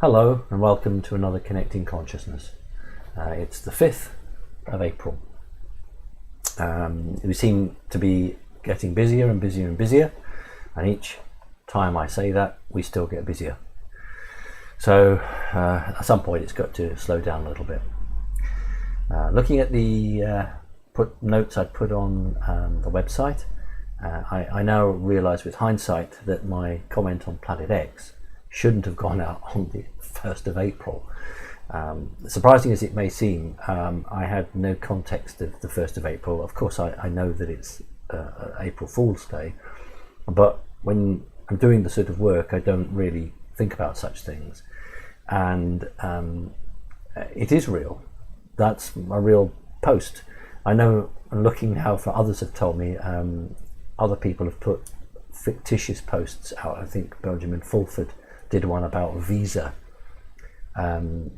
Hello and welcome to another Connecting Consciousness. It's the 5th of April. We seem to be getting busier and busier and busier, and each time I say that we still get busier. So at some point it's got to slow down a little bit. Looking at the notes I put on the website, I now realise with hindsight that my comment on Planet X shouldn't have gone out on the 1st of April. Surprising as it may seem, I had no context of the 1st of April. Of course, I know that it's April Fool's Day, but when I'm doing the sort of work, I don't really think about such things. And it is real. That's a real post. I know, looking how for others have told me, other people have put fictitious posts out. I think Benjamin Fulford did one about Visa on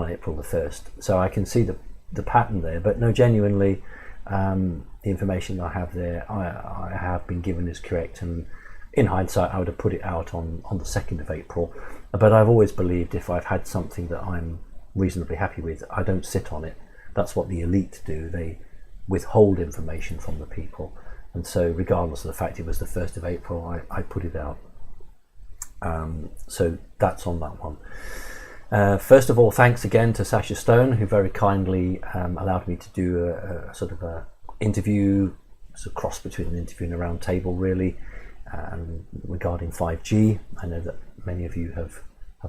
April the 1st. So I can see the pattern there, but no, genuinely, the information I have there, I have been given is correct, and in hindsight I would have put it out on the 2nd of April. But I've always believed if I've had something that I'm reasonably happy with, I don't sit on it. That's what the elite do. They withhold information from the people, and so regardless of the fact it was the 1st of April, I put it out. So that's on that one. First of all, thanks again to Sasha Stone, who very kindly allowed me to do a sort of a interview, it's a cross between an interview and a round table really, regarding 5G. I know that many of you have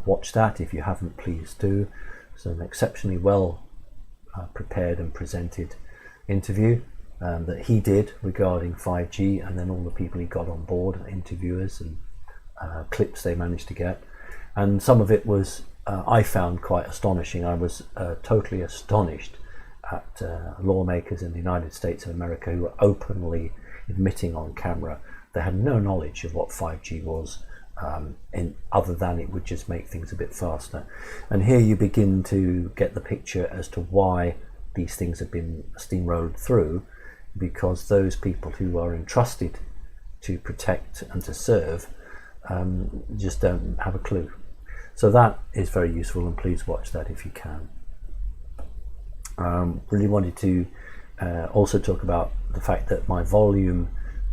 watched that. If you haven't, please do. It's an exceptionally well prepared and presented interview that he did regarding 5G, and then all the people he got on board, interviewers and clips they managed to get. And some of it was I found quite astonishing. I was totally astonished at lawmakers in the United States of America who were openly admitting on camera they had no knowledge of what 5G was, other than it would just make things a bit faster. And here you begin to get the picture as to why these things have been steamrolled through, because those people who are entrusted to protect and to serve just don't have a clue. So that is very useful, and please watch that if you can. Really wanted to also talk about the fact that my volume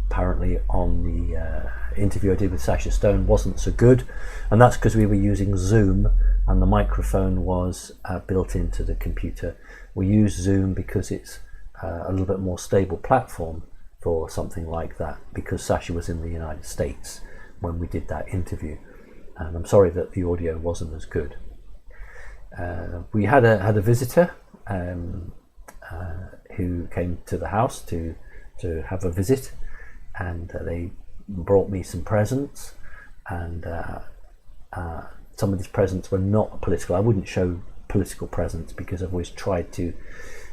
apparently on the interview I did with Sasha Stone wasn't so good, and that's because we were using Zoom and the microphone was built into the computer. We use Zoom because it's a little bit more stable platform for something like that, because Sasha was in the United States when we did that interview, and I'm sorry that the audio wasn't as good. We had a visitor who came to the house to have a visit, and they brought me some presents, and some of these presents were not political. I wouldn't show political presents because I've always tried to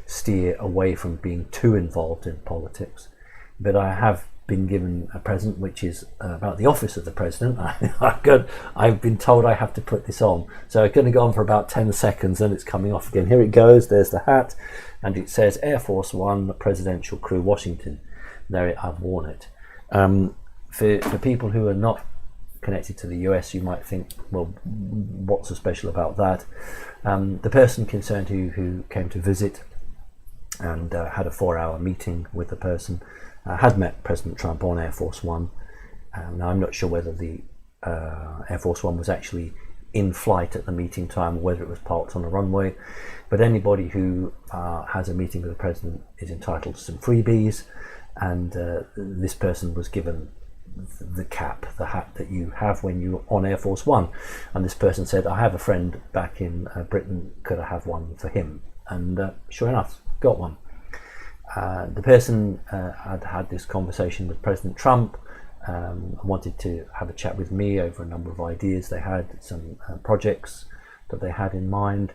steer away from being too involved in politics, but I have been given a present which is about the office of the president. I've been told I have to put this on, so it's going to go on for about 10 seconds and it's coming off again. Here it goes. There's the hat, and it says Air Force One Presidential Crew, Washington. There, I've worn it. For people who are not connected to the US, you might think, well, what's so special about that? The person concerned who came to visit and had a 4-hour meeting with the person had met President Trump on Air Force One. Now I'm not sure whether the Air Force One was actually in flight at the meeting time or whether it was parked on a runway, but anybody who has a meeting with the president is entitled to some freebies, and this person was given the cap, the hat that you have when you're on Air Force One, and this person said, I have a friend back in Britain, could I have one for him? And sure enough, got one. The person had this conversation with President Trump, wanted to have a chat with me over a number of ideas they had, some projects that they had in mind,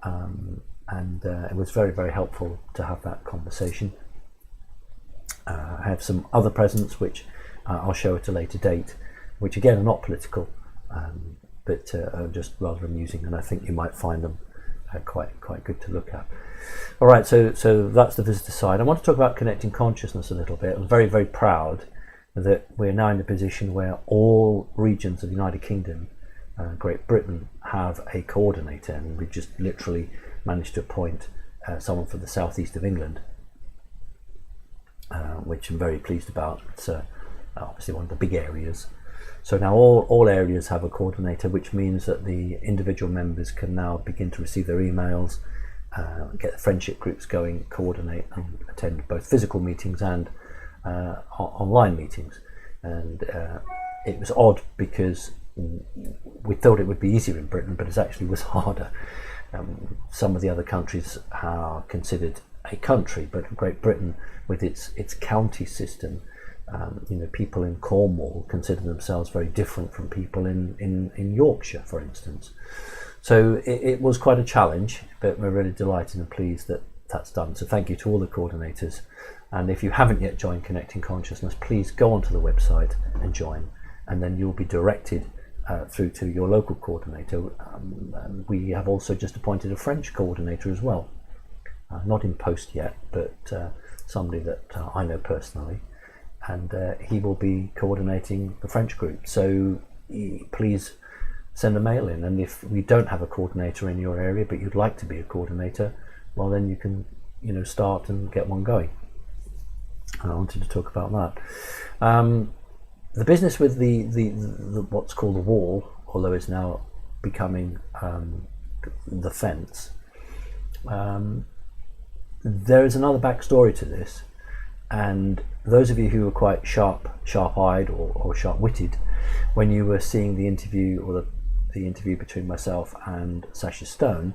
and it was very, very helpful to have that conversation. I have some other presents which I'll show at a later date, which again are not political, but are just rather amusing, and I think you might find them quite good to look at. All right, so that's the visitor side. I want to talk about connecting consciousness a little bit. I'm very, very proud that we're now in a position where all regions of the United Kingdom Great Britain have a coordinator, and we've just literally managed to appoint someone for the southeast of England, which I'm very pleased about. It's obviously one of the big areas. So now all areas have a coordinator, which means that the individual members can now begin to receive their emails, get the friendship groups going, coordinate and attend both physical meetings and online meetings. And it was odd because we thought it would be easier in Britain, but it actually was harder. Some of the other countries are considered a country, but Great Britain, with its county system, people in Cornwall consider themselves very different from people in Yorkshire, for instance. So it was quite a challenge, but we're really delighted and pleased that that's done. So thank you to all the coordinators. And if you haven't yet joined Connecting Consciousness, please go onto the website and join, and then you'll be directed through to your local coordinator. We have also just appointed a French coordinator as well. Not in post yet, but somebody that I know personally. And he will be coordinating the French group. So please send a mail in, and if we don't have a coordinator in your area but you'd like to be a coordinator, well then you can start and get one going. I wanted to talk about that. The business with the what's called the wall, although it's now becoming the fence, there is another backstory to this. And those of you who were quite sharp-eyed or sharp-witted when you were seeing the interview, or the interview between myself and Sasha Stone,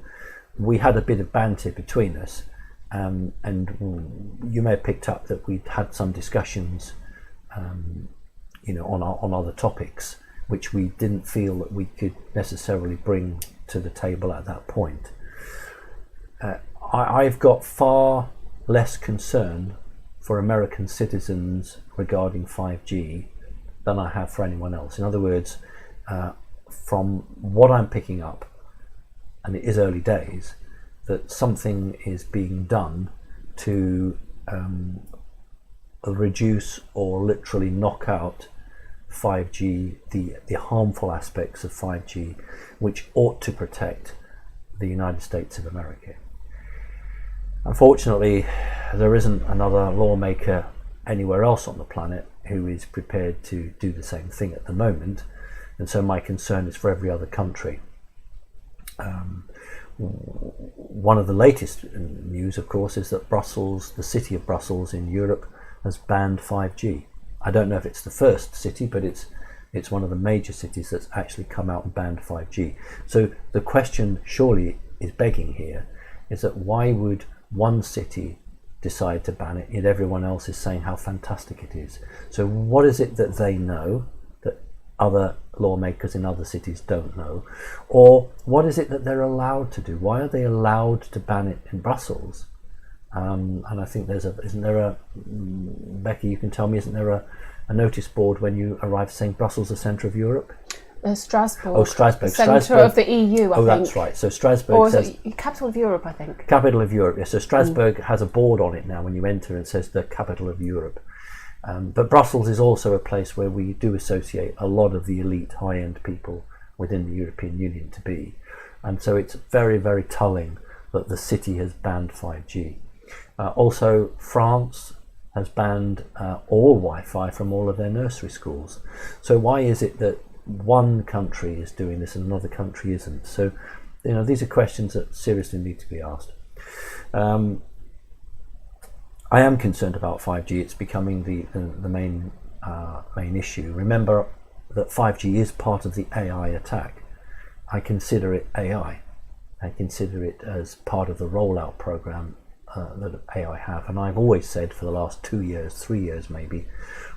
we had a bit of banter between us, and you may have picked up that we'd had some discussions, on other topics, which we didn't feel that we could necessarily bring to the table at that point. I've got far less concern for American citizens regarding 5G than I have for anyone else. In other words, from what I'm picking up, and it is early days, that something is being done to reduce or literally knock out 5G, the harmful aspects of 5G, which ought to protect the United States of America. Unfortunately, there isn't another lawmaker anywhere else on the planet who is prepared to do the same thing at the moment, and so my concern is for every other country. One of the latest news, of course, is that Brussels, the city of Brussels in Europe, has banned 5G. I don't know if it's the first city, but it's one of the major cities that's actually come out and banned 5G. So the question surely is begging here is that why would one city decide to ban it, yet everyone else is saying how fantastic it is? So what is it that they know that other lawmakers in other cities don't know? Or what is it that they're allowed to do? Why are they allowed to ban it in Brussels? And I think isn't there a, Becky, you can tell me, isn't there a notice board when you arrive saying Brussels, the centre of Europe? Strasbourg. Oh, Strasbourg. Centre of the EU, I think. Oh, that's right. So Strasbourg or says... capital of Europe, I think. Capital of Europe, yes. So Strasbourg has a board on it now when you enter and says the capital of Europe. But Brussels is also a place where we do associate a lot of the elite high-end people within the European Union to be. And so it's very, very telling that the city has banned 5G. Also, France has banned all Wi-Fi from all of their nursery schools. So why is it that one country is doing this and another country isn't? So, these are questions that seriously need to be asked. I am concerned about 5G. It's becoming the main issue. Remember that 5G is part of the AI attack. I consider it AI. I consider it as part of the rollout program that AI have, and I've always said for the last 2 years, 3 years maybe,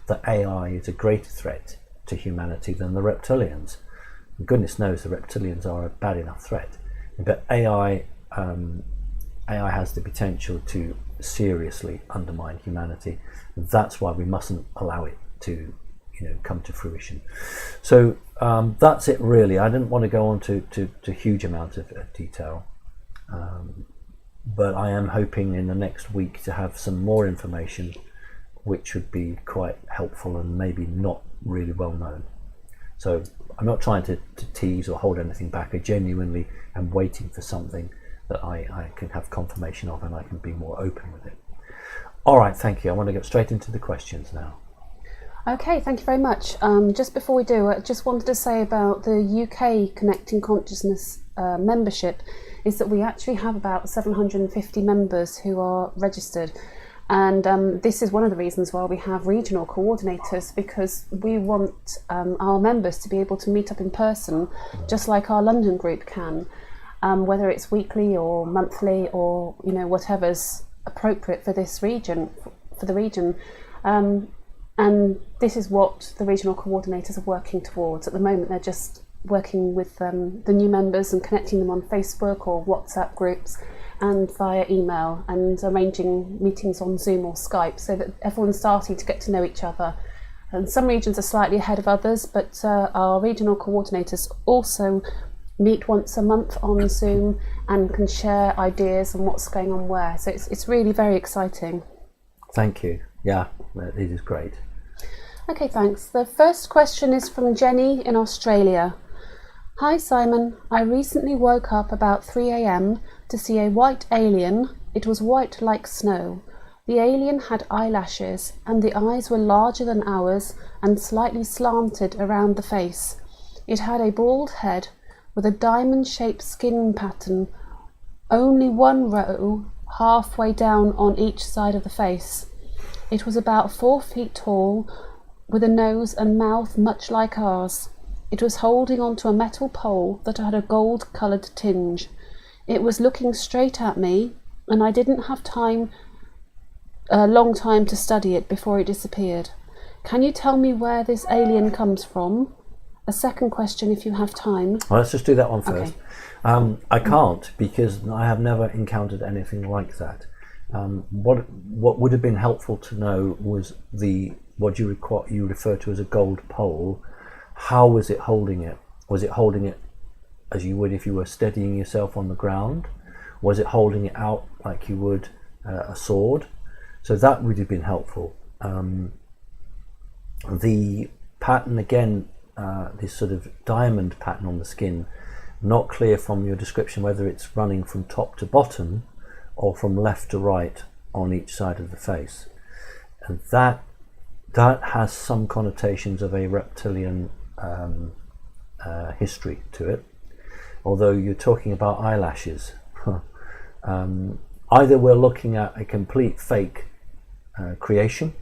that AI is a greater threat to humanity than the reptilians. And goodness knows the reptilians are a bad enough threat, but AI has the potential to seriously undermine humanity. That's why we mustn't allow it to come to fruition. So that's it really. I didn't want to go on to huge amount of detail, but I am hoping in the next week to have some more information which would be quite helpful and maybe not really well known. So I'm not trying to tease or hold anything back. I genuinely am waiting for something that I can have confirmation of, and I can be more open with it. All right, thank you. I want to get straight into the questions now. Okay, thank you very much. Just before we do, I just wanted to say about the UK Connecting Consciousness membership is that we actually have about 750 members who are registered. And this is one of the reasons why we have regional coordinators, because we want our members to be able to meet up in person, just like our London group can, whether it's weekly or monthly or whatever's appropriate for this region, for the region. And this is what the regional coordinators are working towards. At the moment, they're just working with the new members and connecting them on Facebook or WhatsApp groups and via email, and arranging meetings on Zoom or Skype so that everyone's starting to get to know each other. And some regions are slightly ahead of others, but our regional coordinators also meet once a month on Zoom and can share ideas on what's going on where. So it's really very exciting. Thank you. Yeah, it is great. Okay, thanks. The first question is from Jenny in Australia. Hi Simon, I recently woke up about 3 a.m. to see a white alien. It was white like snow. The alien had eyelashes and the eyes were larger than ours and slightly slanted around the face. It had a bald head with a diamond-shaped skin pattern, only one row halfway down on each side of the face. It was about 4 feet tall, with a nose and mouth much like ours. It was holding onto a metal pole that had a gold-coloured tinge. It was looking straight at me, and I didn't have a long time to study it before it disappeared. Can you tell me where this alien comes from? A second question if you have time. Well, let's just do that one first. Okay. I can't, because I have never encountered anything like that. What would have been helpful to know was what you refer to as a gold pole. How was it holding it? Was it holding it as you would if you were steadying yourself on the ground? Was it holding it out like you would a sword? So that would have been helpful. The pattern again, this sort of diamond pattern on the skin, not clear from your description whether it's running from top to bottom or from left to right on each side of the face. And that has some connotations of a reptilian history to it, although you're talking about eyelashes. Either we're looking at a complete fake creation,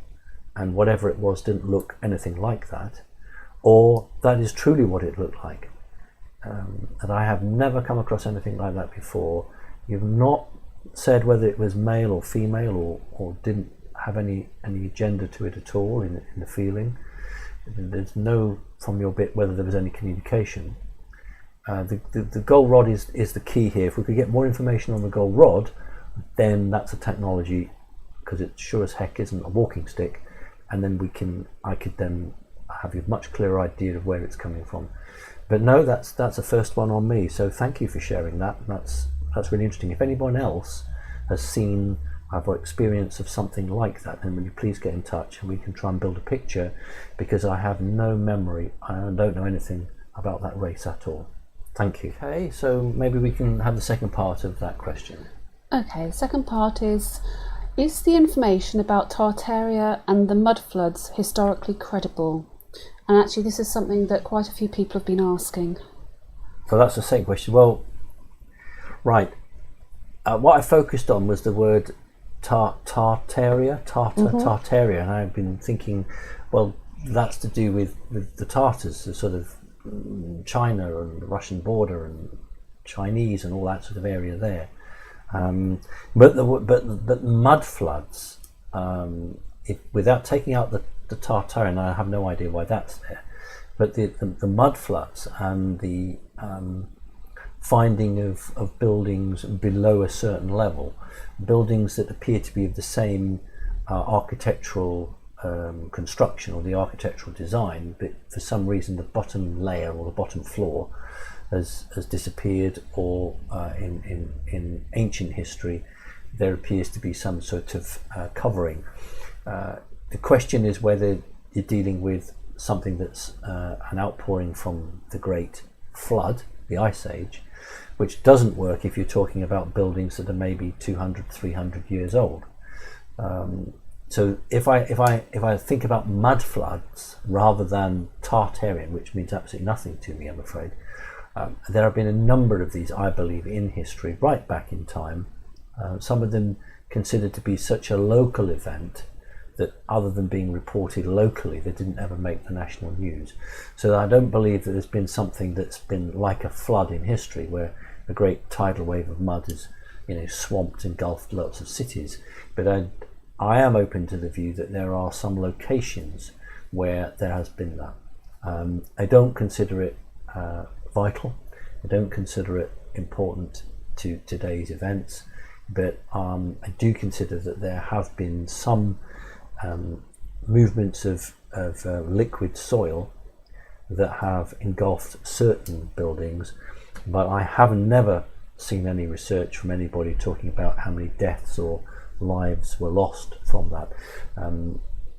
and whatever it was didn't look anything like that, or that is truly what it looked like. And I have never come across anything like that before. You've not said whether it was male or female, or didn't have any gender to it at all in the feeling. There's no, from your bit, whether there was any communication. The gold rod is the key here. If we could get more information on the gold rod, then that's a technology, because it sure as heck isn't a walking stick, and then I could then have a much clearer idea of where it's coming from. But no, that's the first one on me. So thank you for sharing that. That's really interesting. If anyone else has seen or experience of something like that, then will you please get in touch and we can try and build a picture, because I have no memory. I don't know anything about that race at all. Thank you. Okay, so maybe we can have the second part of that question. Okay, the second part is the information about Tartaria and the mud floods historically credible? And actually this is something that quite a few people have been asking. So that's the second question. Well, right. What I focused on was the word Tartaria, Tartaria, and I've been thinking, well, that's to do with the Tartars, the sort of China and the Russian border and Chinese and all that sort of area there. But the mud floods, without taking out the Tartaria, and I have no idea why that's there, but the mud floods and the finding of buildings below a certain level, buildings that appear to be of the same architectural construction or the architectural design, but for some reason the bottom layer or the bottom floor has disappeared, or in ancient history there appears to be some sort of covering. The question is whether you're dealing with something that's an outpouring from the Great Flood, the Ice Age, which doesn't work if you're talking about buildings that are maybe 200, 300 years old. So if I think about mud floods rather than Tartarian, which means absolutely nothing to me, I'm afraid, there have been a number of these, I believe, in history, right back in time. Some of them considered to be such a local event that other than being reported locally, they didn't ever make the national news. So I don't believe that there's been something that's been like a flood in history, where a great tidal wave of mud has, swamped, engulfed lots of cities. But I am open to the view that there are some locations where there has been that. I don't consider it vital. I don't consider it important to today's events, but I do consider that there have been some movements of liquid soil that have engulfed certain buildings, but I have never seen any research from anybody talking about how many deaths or lives were lost from that.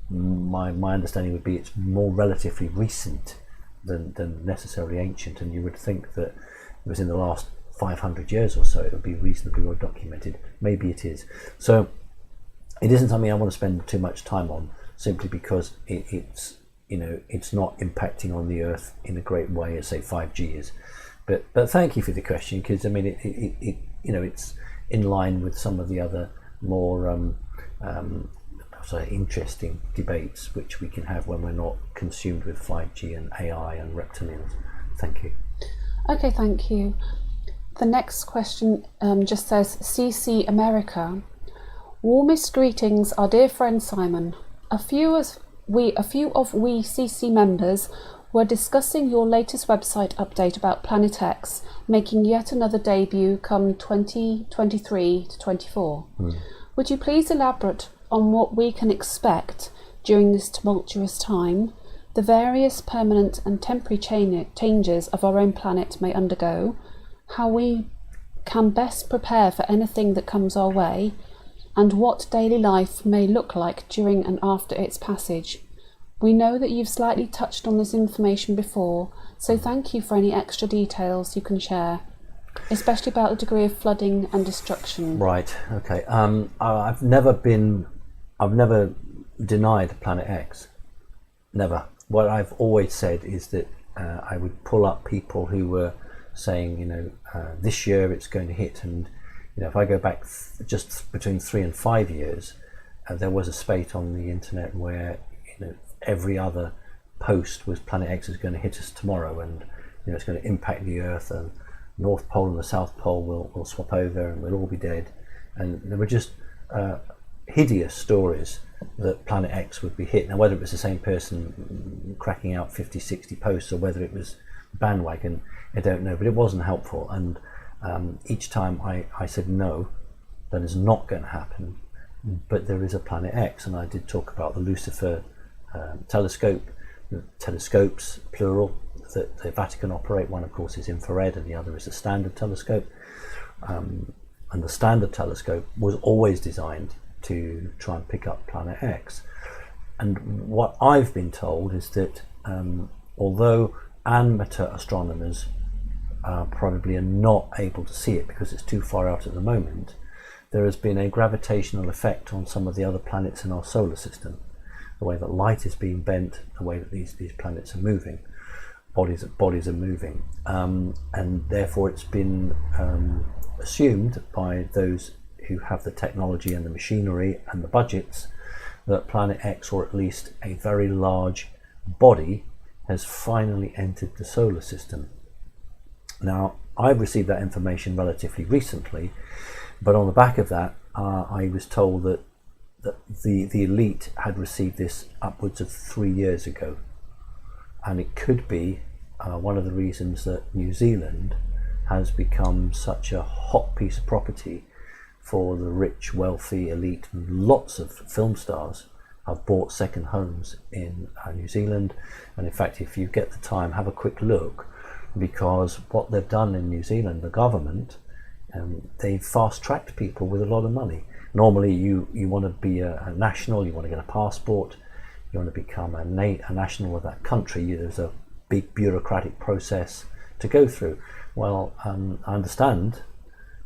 My understanding would be it's more relatively recent than necessarily ancient, and you would think that it was in the last 500 years or so it would be reasonably well documented. Maybe it is. So it isn't something I want to spend too much time on, simply because it's not impacting on the Earth in a great way as say 5G is. But thank you for the question, because I mean it's in line with some of the other more interesting debates which we can have when we're not consumed with 5G and AI and reptilians. Thank you. Okay, thank you. The next question just says, CC America. Warmest greetings, our dear friend Simon. A few of we CC members were discussing your latest website update about Planet X, making yet another debut come 2023 to 24. Would you please elaborate on what we can expect during this tumultuous time, the various permanent and temporary changes of our own planet may undergo, how we can best prepare for anything that comes our way, and what daily life may look like during and after its passage? We know that you've slightly touched on this information before, so thank you for any extra details you can share, especially about the degree of flooding and destruction. Right. Okay. I've never denied Planet X. Never. What I've always said is that I would pull up people who were saying, this year it's going to hit, and if I go back just between 3 and 5 years, there was a spate on the internet where every other post was Planet X is going to hit us tomorrow, and it's going to impact the Earth, and North Pole and the South Pole will swap over, and we'll all be dead. And there were just hideous stories that Planet X would be hit. Now, whether it was the same person cracking out 50, 60 posts, or whether it was bandwagon, I don't know, but it wasn't helpful. And each time I said no, that is not going to happen, but there is a Planet X. And I did talk about the Lucifer telescope, the telescopes, plural, that the Vatican operate. One, of course, is infrared, and the other is a standard telescope. And the standard telescope was always designed to try and pick up Planet X. And what I've been told is that although amateur astronomers probably are not able to see it because it's too far out at the moment, there has been a gravitational effect on some of the other planets in our solar system. The way that light is being bent, the way that these planets are moving, bodies are moving, and therefore it's been assumed by those who have the technology and the machinery and the budgets that Planet X, or at least a very large body, has finally entered the solar system. Now, I've received that information relatively recently, but on the back of that, I was told that the elite had received this upwards of 3 years ago, and it could be one of the reasons that New Zealand has become such a hot piece of property for the rich, wealthy elite. Lots of film stars have bought second homes in New Zealand, and in fact, if you get the time, have a quick look, because what they've done in New Zealand, the government, they've fast-tracked people with a lot of money. Normally you want to be a national, you want to get a passport, you want to become a national of that country, there's a big bureaucratic process to go through. Well, I understand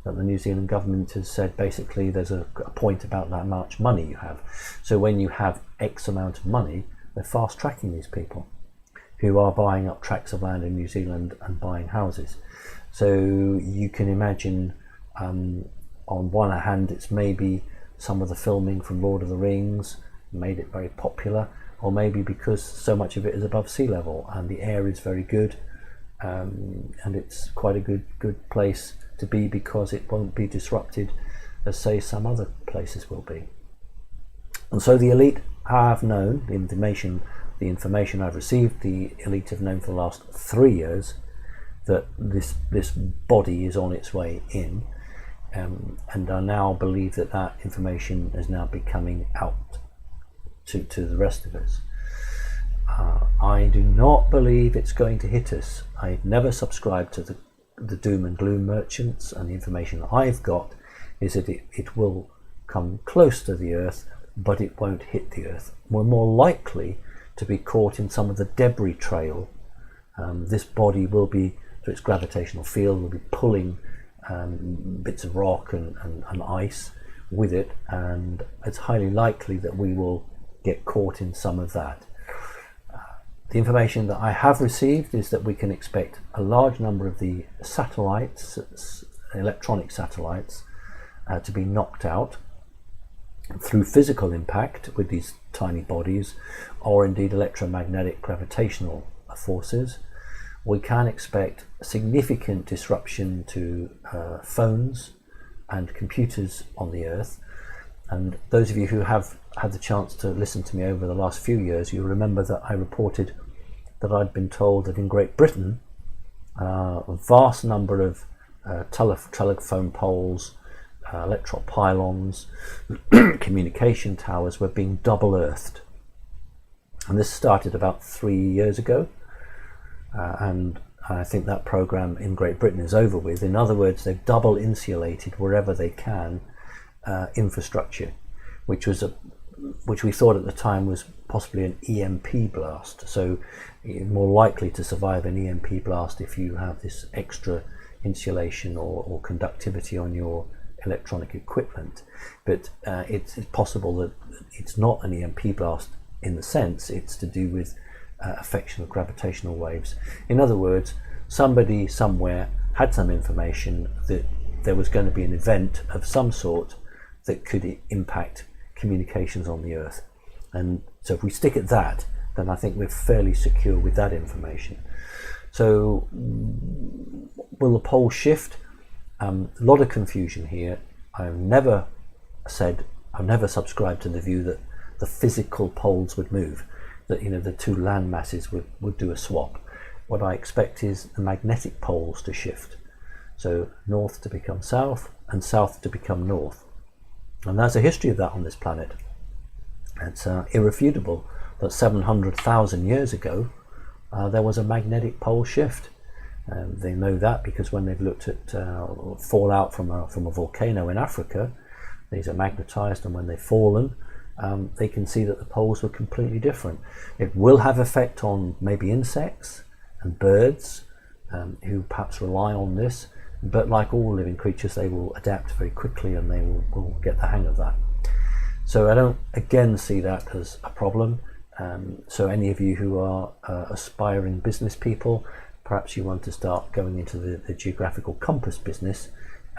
that the New Zealand government has said basically there's a point about how much money you have. So when you have X amount of money, they're fast tracking these people who are buying up tracts of land in New Zealand and buying houses. So you can imagine, on one hand, it's maybe some of the filming from Lord of the Rings made it very popular, or maybe because so much of it is above sea level and the air is very good, and it's quite a good place to be because it won't be disrupted as, say, some other places will be. And so the elite have known, the information I've received, the elite have known for the last 3 years that this body is on its way in, and I now believe that information is now becoming out to the rest of us. I do not believe it's going to hit us. I've never subscribed to the doom and gloom merchants, and the information I've got is that it will come close to the Earth, but it won't hit the Earth. We're more likely to be caught in some of the debris trail. This body will be, through its gravitational field, will be pulling bits of rock and ice with it, and it's highly likely that we will get caught in some of that. The information that I have received is that we can expect a large number of the satellites, electronic satellites, to be knocked out through physical impact with these tiny bodies, or indeed electromagnetic gravitational forces. We can expect significant disruption to phones and computers on the Earth. And those of you who have had the chance to listen to me over the last few years, you remember that I reported that I'd been told that in Great Britain, a vast number of telephone poles, electric pylons, communication towers were being double earthed. And this started about 3 years ago, and I think that program in Great Britain is over with. In other words, they've double insulated wherever they can infrastructure, which we thought at the time was possibly an EMP blast. So you're more likely to survive an EMP blast if you have this extra insulation or conductivity on your electronic equipment. But it's possible that it's not an EMP blast in the sense it's to do with affection of gravitational waves. In other words, somebody somewhere had some information that there was going to be an event of some sort that could impact communications on the Earth. And so if we stick at that, then I think we're fairly secure with that information. So will the pole shift? A lot of confusion here. I've never subscribed to the view that the physical poles would move, that the two land masses would do a swap. What I expect is the magnetic poles to shift. So north to become south and south to become north. And there's a history of that on this planet. It's irrefutable that 700,000 years ago there was a magnetic pole shift. They know that because when they've looked at fallout from a volcano in Africa, these are magnetized, and when they've fallen, they can see that the poles were completely different. It will have effect on maybe insects and birds who perhaps rely on this, but like all living creatures, they will adapt very quickly and they will get the hang of that. So I don't again see that as a problem. So any of you who are aspiring business people, perhaps you want to start going into the geographical compass business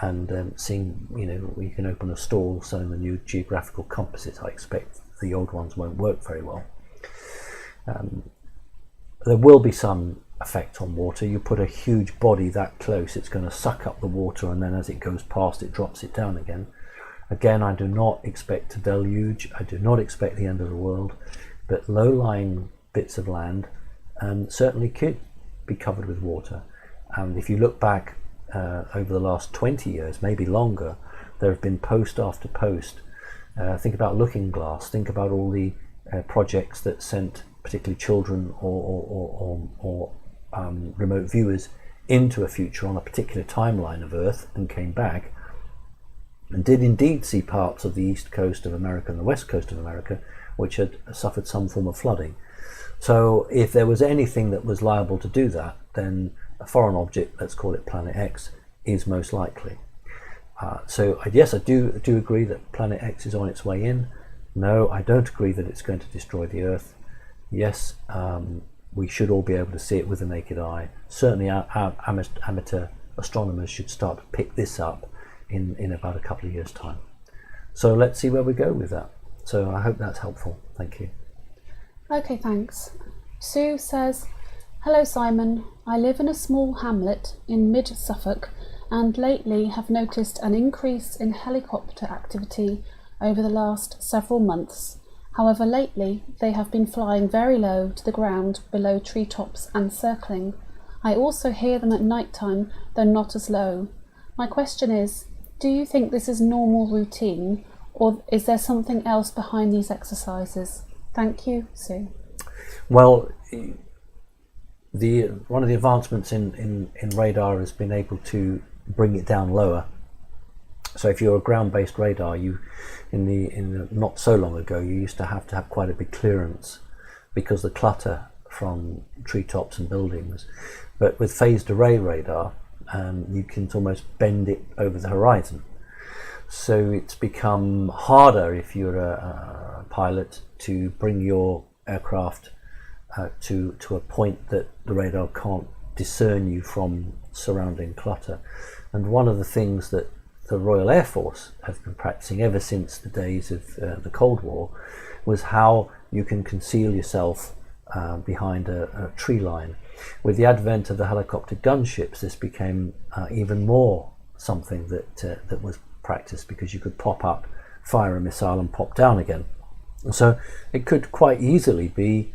and seeing, you can open a stall selling the new geographical compasses. I expect the old ones won't work very well. There will be some effect on water. You put a huge body that close, it's going to suck up the water, and then as it goes past, it drops it down again. Again, I do not expect a deluge. I do not expect the end of the world, but low-lying bits of land certainly could be covered with water. And if you look back over the last 20 years, maybe longer, there have been post after post. Think about Looking Glass. Think about all the projects that sent particularly children or remote viewers into a future on a particular timeline of Earth and came back and did indeed see parts of the east coast of America and the west coast of America which had suffered some form of flooding. So if there was anything that was liable to do that, then a foreign object, let's call it Planet X, is most likely. So yes, I do agree that Planet X is on its way in. No, I don't agree that it's going to destroy the Earth. Yes, we should all be able to see it with the naked eye. Certainly our amateur astronomers should start to pick this up in about a couple of years' time. So let's see where we go with that. So I hope that's helpful. Thank you. Okay, thanks. Sue says, "Hello Simon, I live in a small hamlet in mid-Suffolk and lately have noticed an increase in helicopter activity over the last several months. However, lately they have been flying very low to the ground below treetops and circling. I also hear them at night time, though not as low. My question is, do you think this is normal routine, or is there something else behind these exercises? Thank you, Sue." Well, one of the advancements in radar has been able to bring it down lower. So if you're a ground-based radar, not so long ago, you used to have quite a big clearance because the clutter from treetops and buildings. But with phased array radar, you can almost bend it over the horizon. So it's become harder if you're a pilot to bring your aircraft to a point that the radar can't discern you from surrounding clutter. And one of the things that the Royal Air Force have been practicing ever since the days of the Cold War was how you can conceal yourself behind a tree line. With the advent of the helicopter gunships, this became even more something that was practiced, because you could pop up, fire a missile and pop down again. So it could quite easily be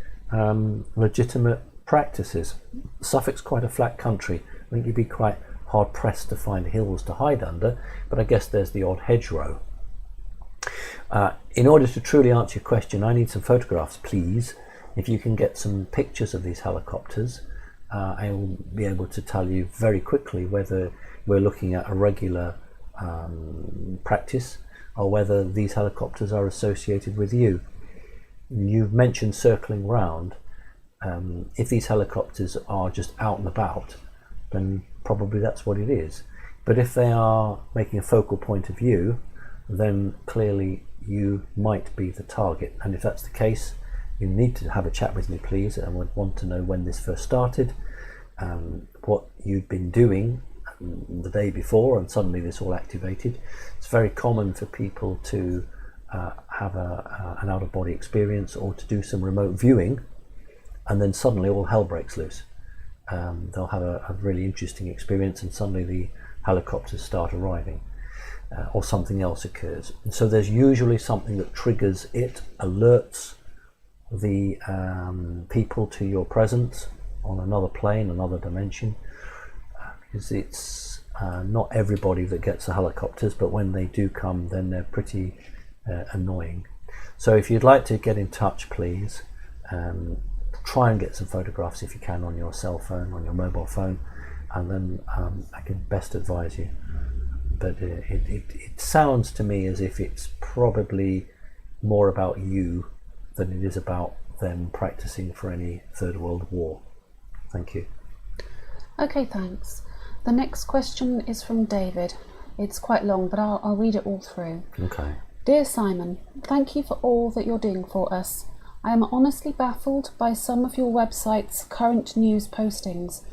legitimate practices. Suffolk's quite a flat country. I think you'd be quite hard pressed to find hills to hide under, but I guess there's the odd hedgerow. In order to truly answer your question, I need some photographs, please. If you can get some pictures of these helicopters, I will be able to tell you very quickly whether we're looking at a regular practice or whether these helicopters are associated with you. You've mentioned circling round. If these helicopters are just out and about, then probably that's what it is. But if they are making a focal point of view, then clearly you might be the target. And if that's the case, you need to have a chat with me, please. I would want to know when this first started, what you'd been doing the day before, and suddenly this all activated. It's very common for people to have an out-of-body experience or to do some remote viewing, and then suddenly all hell breaks loose. They'll have a really interesting experience, and suddenly the helicopters start arriving, or something else occurs. And so there's usually something that triggers it, alerts the people to your presence on another plane, another dimension, because it's not everybody that gets the helicopters, but when they do come, then they're pretty annoying. So if you'd like to get in touch, please try and get some photographs if you can on your cell phone, on your mobile phone, and then I can best advise you. But it sounds to me as if it's probably more about you than it is about them practicing for any Third World War. Thank you. Okay, thanks. The next question is from David. It's quite long, but I'll read it all through. Okay. Dear Simon, thank you for all that you're doing for us. I am honestly baffled by some of your website's current news postings.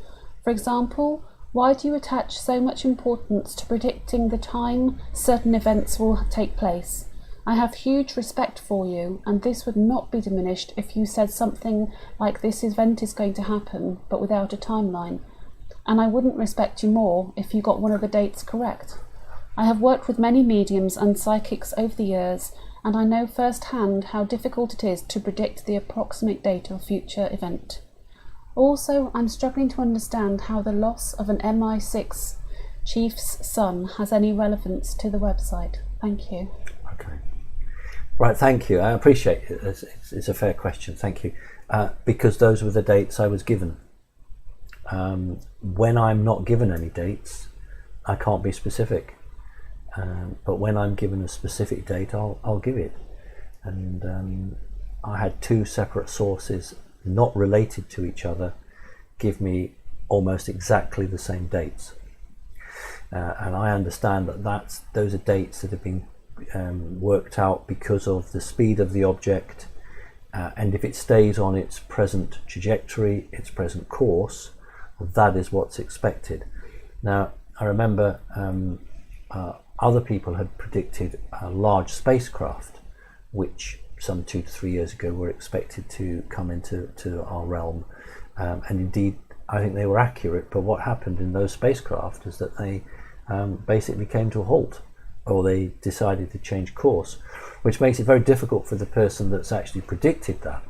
For example, why do you attach so much importance to predicting the time certain events will take place? I have huge respect for you, and this would not be diminished if you said something like this event is going to happen, but without a timeline. And I wouldn't respect you more if you got one of the dates correct. I have worked with many mediums and psychics over the years, and I know firsthand how difficult it is to predict the approximate date of a future event. Also, I'm struggling to understand how the loss of an MI6 chief's son has any relevance to the website. Thank you. Okay. Right, thank you. I appreciate it. It's a fair question. Thank you. Because those were the dates I was given. When I'm not given any dates, I can't be specific. But when I'm given a specific date, I'll give it. And I had two separate sources not related to each other give me almost exactly the same dates. And I understand that those are dates that have been worked out because of the speed of the object, and if it stays on its present trajectory, its present course, that is what's expected. Now, I remember other people had predicted a large spacecraft, which some 2 to 3 years ago were expected to come into our realm, and indeed I think they were accurate. But what happened in those spacecraft is that they basically came to a halt, or they decided to change course, which makes it very difficult for the person that's actually predicted that,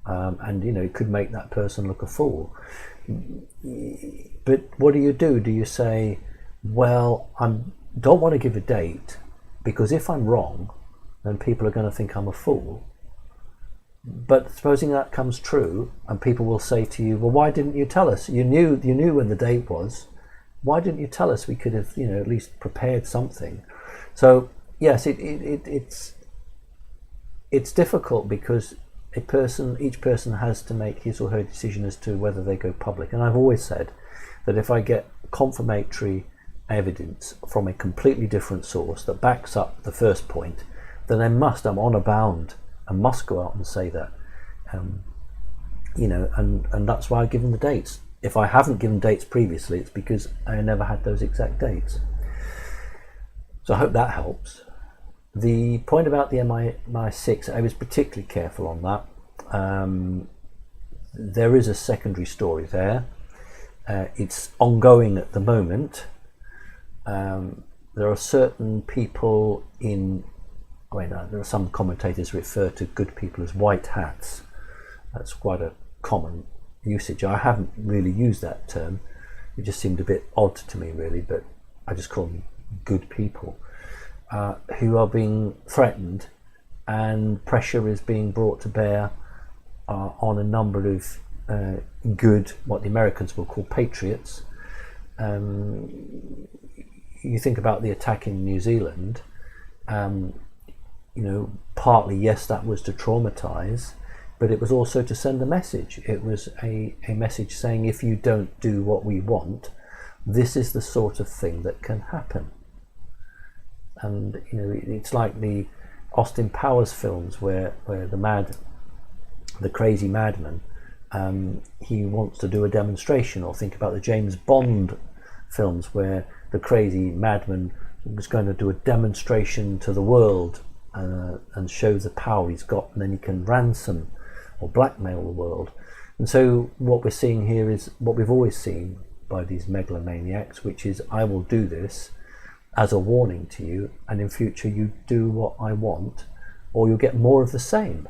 and it could make that person look a fool. But what do? Do you say, well, I don't want to give a date because if I'm wrong, then people are going to think I'm a fool? But supposing that comes true, and people will say to you, well, why didn't you tell us? You knew when the date was. Why didn't you tell us? We could have, at least prepared something. So yes, it's difficult because each person has to make his or her decision as to whether they go public. And I've always said that if I get confirmatory evidence from a completely different source that backs up the first point, then I'm honor bound and must go out and say that, and that's why I've given the dates. If I haven't given dates previously, it's because I never had those exact dates. So I hope that helps. The point about the MI6, I was particularly careful on that. There is a secondary story there. It's ongoing at the moment. There are certain people there are some commentators refer to good people as white hats. That's quite a common usage. I haven't really used that term. It just seemed a bit odd to me, really, but I just call them good people who are being threatened, and pressure is being brought to bear on a number of good, what the Americans will call patriots. You think about the attack in New Zealand. Partly, yes, that was to traumatize, but it was also to send a message. It was a message saying, if you don't do what we want, this is the sort of thing that can happen. And it's like the Austin Powers films where the crazy madman, he wants to do a demonstration, or think about the James Bond films where the crazy madman was going to do a demonstration to the world and show the power he's got, and then he can ransom or blackmail the world. And so what we're seeing here is what we've always seen by these megalomaniacs, which is, I will do this as a warning to you, and in future you do what I want, or you'll get more of the same.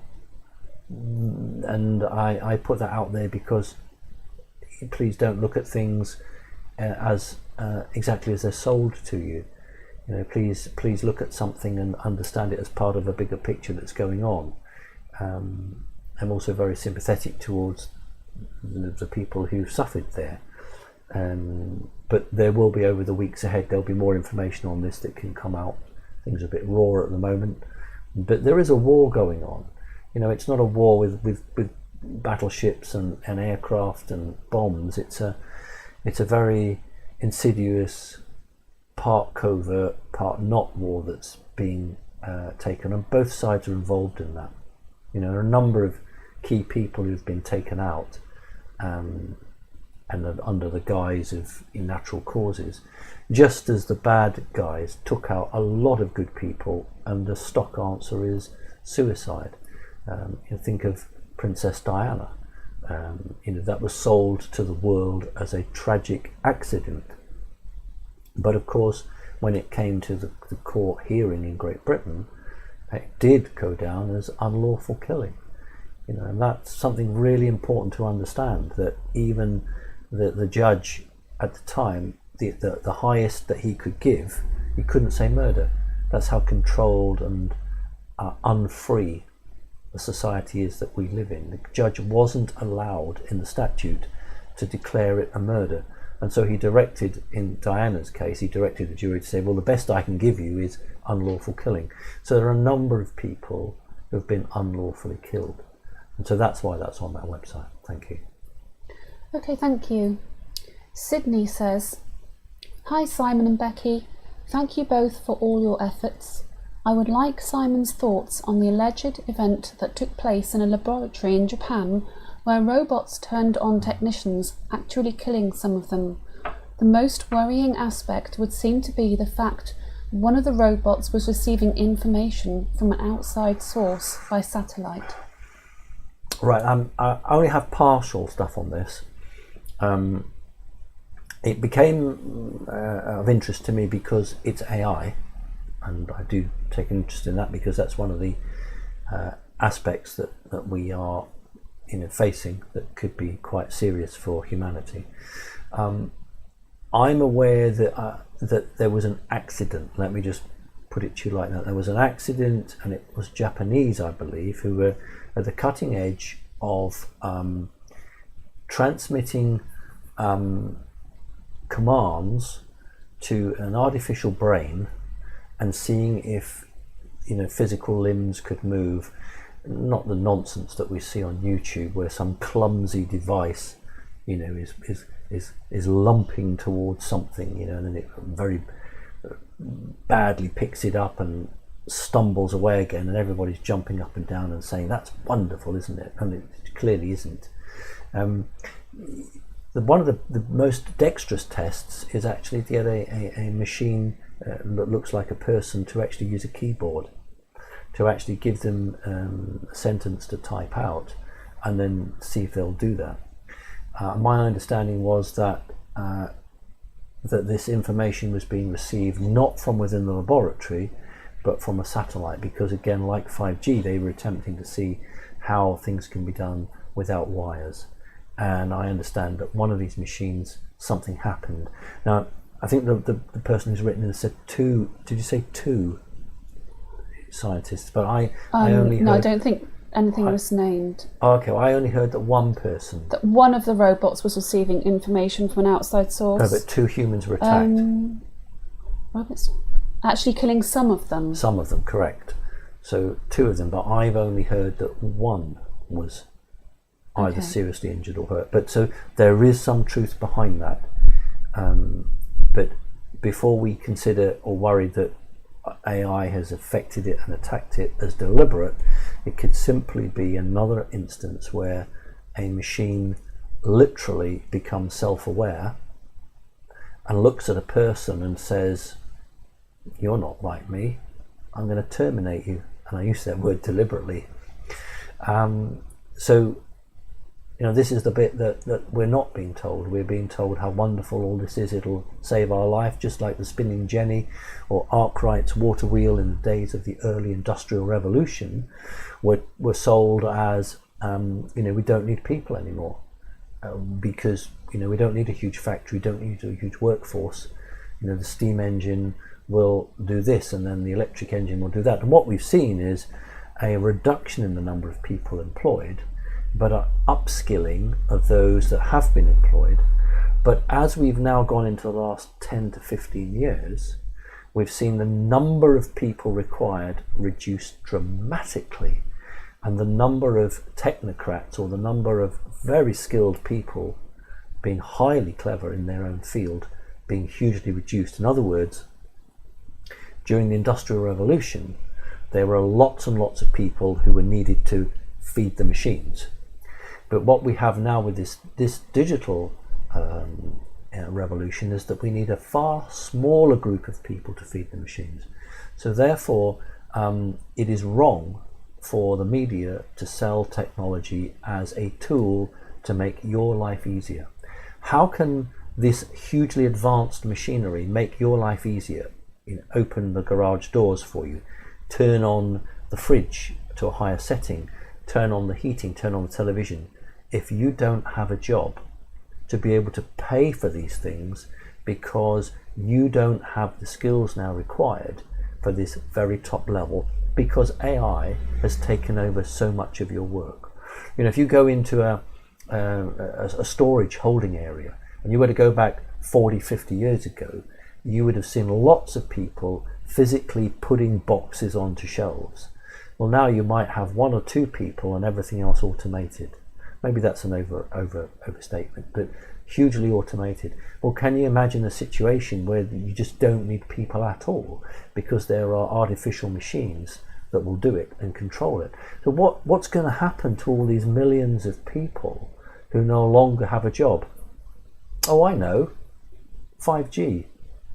And I put that out there because please don't look at things as exactly as they're sold to you. Please look at something and understand it as part of a bigger picture that's going on. I'm also very sympathetic towards the people who suffered there. But there will be, over the weeks ahead, there'll be more information on this that can come out. Things are a bit raw at the moment, but there is a war going on. It's not a war with battleships and aircraft and bombs. It's a very insidious, part covert, part not war that's being taken, and both sides are involved in that. There are a number of key people who've been taken out, and under the guise of natural causes, just as the bad guys took out a lot of good people, and the stock answer is suicide. Think of Princess Diana. That was sold to the world as a tragic accident. But of course, when it came to the court hearing in Great Britain, it did go down as unlawful killing. And that's something really important to understand, that even the judge at the time, the highest that he could give, he couldn't say murder. That's how controlled and unfree the society is that we live in. The judge wasn't allowed in the statute to declare it a murder. And so he directed, in Diana's case, he directed the jury to say, well, the best I can give you is unlawful killing. So there are a number of people who have been unlawfully killed. And so that's why that's on that website. Thank you. Okay, thank you. Sydney says, "Hi Simon and Becky, thank you both for all your efforts. I would like Simon's thoughts on the alleged event that took place in a laboratory in Japan where robots turned on technicians, actually killing some of them. The most worrying aspect would seem to be the fact one of the robots was receiving information from an outside source by satellite." Right, I only have partial stuff on this. It became of interest to me because it's AI, and I do take an interest in that because that's one of the aspects that we are facing that could be quite serious for humanity. I'm aware that there was an accident. Let me just put it to you like that. There was an accident, and it was Japanese, I believe, who were at the cutting edge of transmitting commands to an artificial brain and seeing if physical limbs could move. Not the nonsense that we see on YouTube where some clumsy device is lumping towards something, and then it very badly picks it up and stumbles away again, and everybody's jumping up and down and saying that's wonderful, isn't it? And it clearly isn't. One of the most dexterous tests is actually to get a machine that looks like a person to actually use a keyboard, to actually give them a sentence to type out and then see if they'll do that. My understanding was that this information was being received not from within the laboratory but from a satellite, because again, like 5G, they were attempting to see how things can be done without wires. And I understand that one of these machines, something happened. Now, I think the person who's written this said two. Did you say two scientists? But I only heard, no, I don't think anything was named. Okay, well, I only heard that one person. That one of the robots was receiving information from an outside source. No, but two humans were attacked. Robots actually killing some of them. Some of them, correct. So two of them, but I've only heard that one was either seriously injured or hurt. But so there is some truth behind that. But before we consider or worry that AI has affected it and attacked it as deliberate, it could simply be another instance where a machine literally becomes self-aware and looks at a person and says, "You're not like me, I'm going to terminate you." And I use that word deliberately. So this is the bit that we're not being told. We're being told how wonderful all this is. It'll save our life, just like the spinning jenny or Arkwright's water wheel in the days of the early industrial revolution were sold as, we don't need people anymore because, we don't need a huge factory, don't need a huge workforce. The steam engine will do this and then the electric engine will do that. And what we've seen is a reduction in the number of people employed, but an upskilling of those that have been employed. But as we've now gone into the last 10 to 15 years, we've seen the number of people required reduce dramatically, and the number of technocrats, or the number of very skilled people being highly clever in their own field, being hugely reduced. In other words, during the Industrial Revolution, there were lots and lots of people who were needed to feed the machines. But what we have now with this digital revolution is that we need a far smaller group of people to feed the machines. So therefore, it is wrong for the media to sell technology as a tool to make your life easier. How can this hugely advanced machinery make your life easier? Open the garage doors for you, turn on the fridge to a higher setting, turn on the heating, turn on the television. If you don't have a job to be able to pay for these things because you don't have the skills now required for this very top level, because AI has taken over so much of your work. If you go into a storage holding area and you were to go back 40, 50 years ago, you would have seen lots of people physically putting boxes onto shelves. Well, now you might have one or two people and everything else automated. Maybe that's an overstatement, but hugely automated. Well, can you imagine a situation where you just don't need people at all because there are artificial machines that will do it and control it? So what's going to happen to all these millions of people who no longer have a job? Oh, I know. 5G.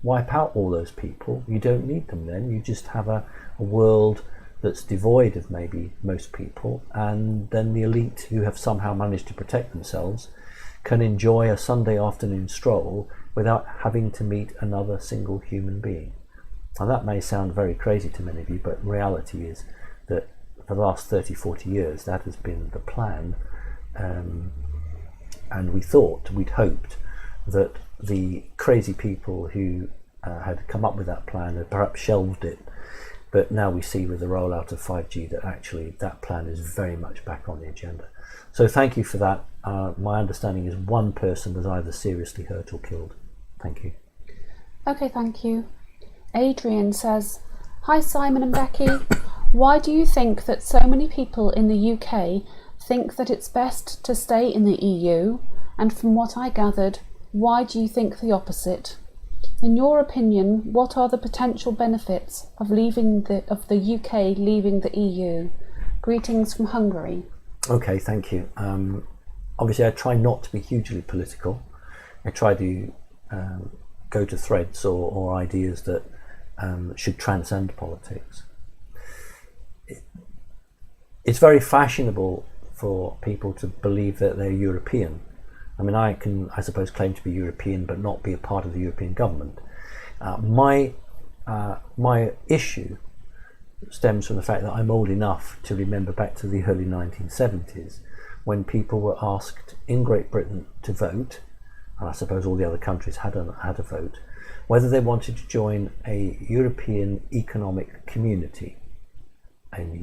Wipe out all those people. You don't need them then. You just have a world that's devoid of maybe most people, and then the elite who have somehow managed to protect themselves can enjoy a Sunday afternoon stroll without having to meet another single human being. And that may sound very crazy to many of you, but reality is that for the last 30-40 years that has been the plan, and we'd hoped that the crazy people who had come up with that plan had perhaps shelved it. But now we see with the rollout of 5G that actually that plan is very much back on the agenda. So thank you for that. My understanding is one person was either seriously hurt or killed. Thank you. Okay, thank you. Adrian says, "Hi Simon and Becky. Why do you think that so many people in the UK think that it's best to stay in the EU? And from what I gathered, why do you think the opposite? In your opinion, what are the potential benefits of the UK leaving the EU? Greetings from Hungary." Okay, thank you. Obviously, I try not to be hugely political. I try to go to threads or ideas that should transcend politics. It's very fashionable for people to believe that they're European. I mean, I can, I suppose, claim to be European but not be a part of the European government. My issue stems from the fact that I'm old enough to remember back to the early 1970s when people were asked in Great Britain to vote, and I suppose all the other countries had a vote, whether they wanted to join a European Economic Community. And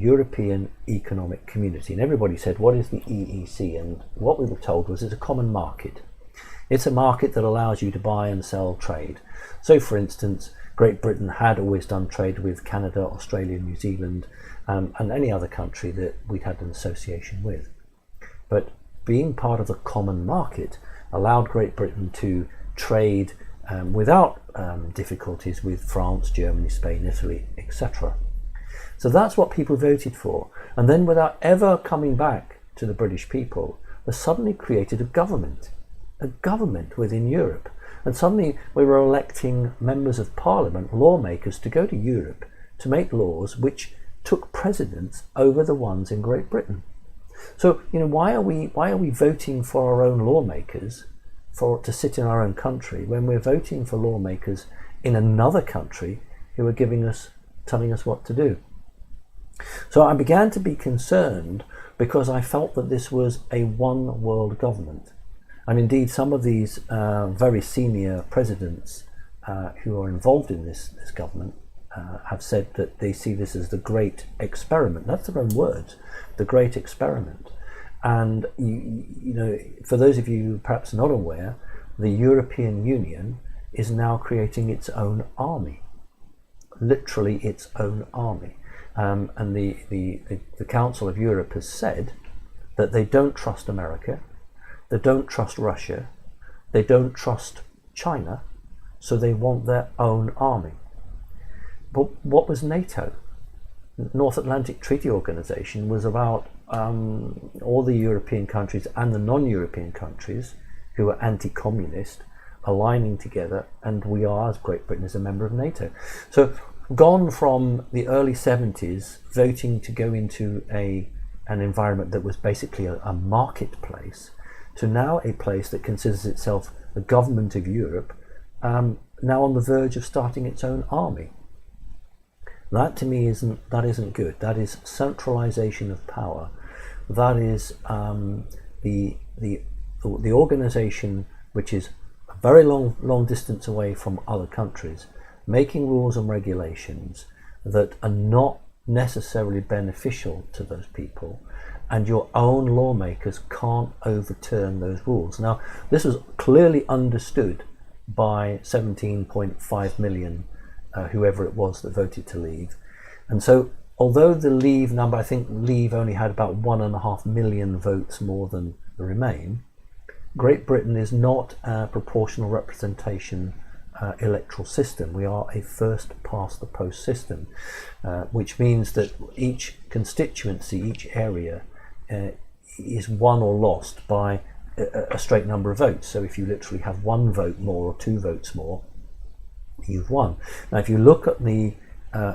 everybody said, what is the EEC? And what we were told was it's a common market. It's a market that allows you to buy and sell trade. So for instance, Great Britain had always done trade with Canada, Australia, New Zealand, and any other country that we'd had an association with. But being part of a common market allowed Great Britain to trade without difficulties with France, Germany, Spain, Italy, etc. So that's what people voted for. And then without ever coming back to the British people, they suddenly created a government within Europe. And suddenly we were electing members of parliament, lawmakers, to go to Europe to make laws which took precedence over the ones in Great Britain. So, why are we voting for our own lawmakers to sit in our own country when we're voting for lawmakers in another country who are telling us what to do? So I began to be concerned because I felt that this was a one world government. And indeed, some of these very senior presidents who are involved in this government have said that they see this as the great experiment. That's their own words, the great experiment. And for those of you perhaps not aware, the European Union is now creating its own army, literally its own army. And the Council of Europe has said that they don't trust America, they don't trust Russia, they don't trust China, so they want their own army. But what was NATO? North Atlantic Treaty Organization was about all the European countries and the non-European countries who were anti-communist aligning together, and we are, as Great Britain, is a member of NATO. So gone from the early 70s voting to go into an environment that was basically a marketplace to now a place that considers itself the government of Europe, now on the verge of starting its own army. That to me isn't good. That is centralization of power. That is the organization which is a very long distance away from other countries, making rules and regulations that are not necessarily beneficial to those people, and your own lawmakers can't overturn those rules. Now, this was clearly understood by 17.5 million whoever it was that voted to leave. And so although the Leave number, I think Leave only had about 1.5 million votes more than the Remain, Great Britain is not a proportional representation electoral system. We are a first past the post system, which means that each constituency, each area is won or lost by a straight number of votes. So if you literally have one vote more or two votes more, you've won. Now if you look at the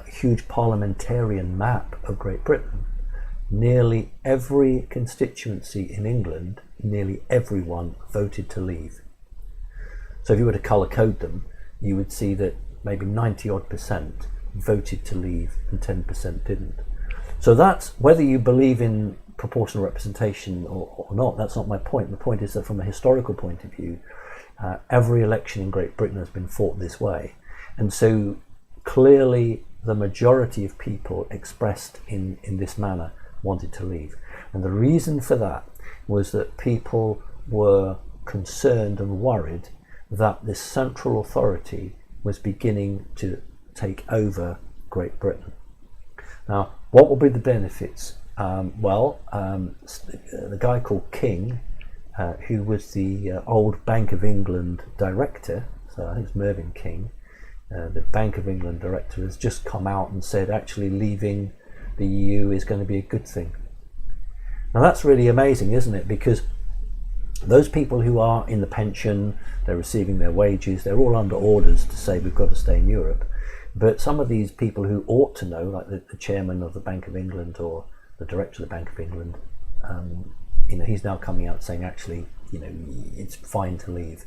huge parliamentarian map of Great Britain, nearly every constituency in England, nearly everyone voted to leave. So if you were to colour code them, you would see that maybe 90% voted to leave and 10% didn't. So that's, whether you believe in proportional representation or not, that's not my point. The point is that from a historical point of view, every election in Great Britain has been fought this way. And so clearly the majority of people expressed in this manner wanted to leave. And the reason for that was that people were concerned and worried that this central authority was beginning to take over Great Britain. Now, what will be the benefits? The guy called King, who was the old Bank of England director, so I think it's Mervyn King, the Bank of England director, has just come out and said actually leaving the EU is going to be a good thing. Now that's really amazing, isn't it? Because those people who are in the pension, they're receiving their wages, they're all under orders to say we've got to stay in Europe. But some of these people who ought to know, like the chairman of the Bank of England or the director of the Bank of England, he's now coming out saying actually, it's fine to leave.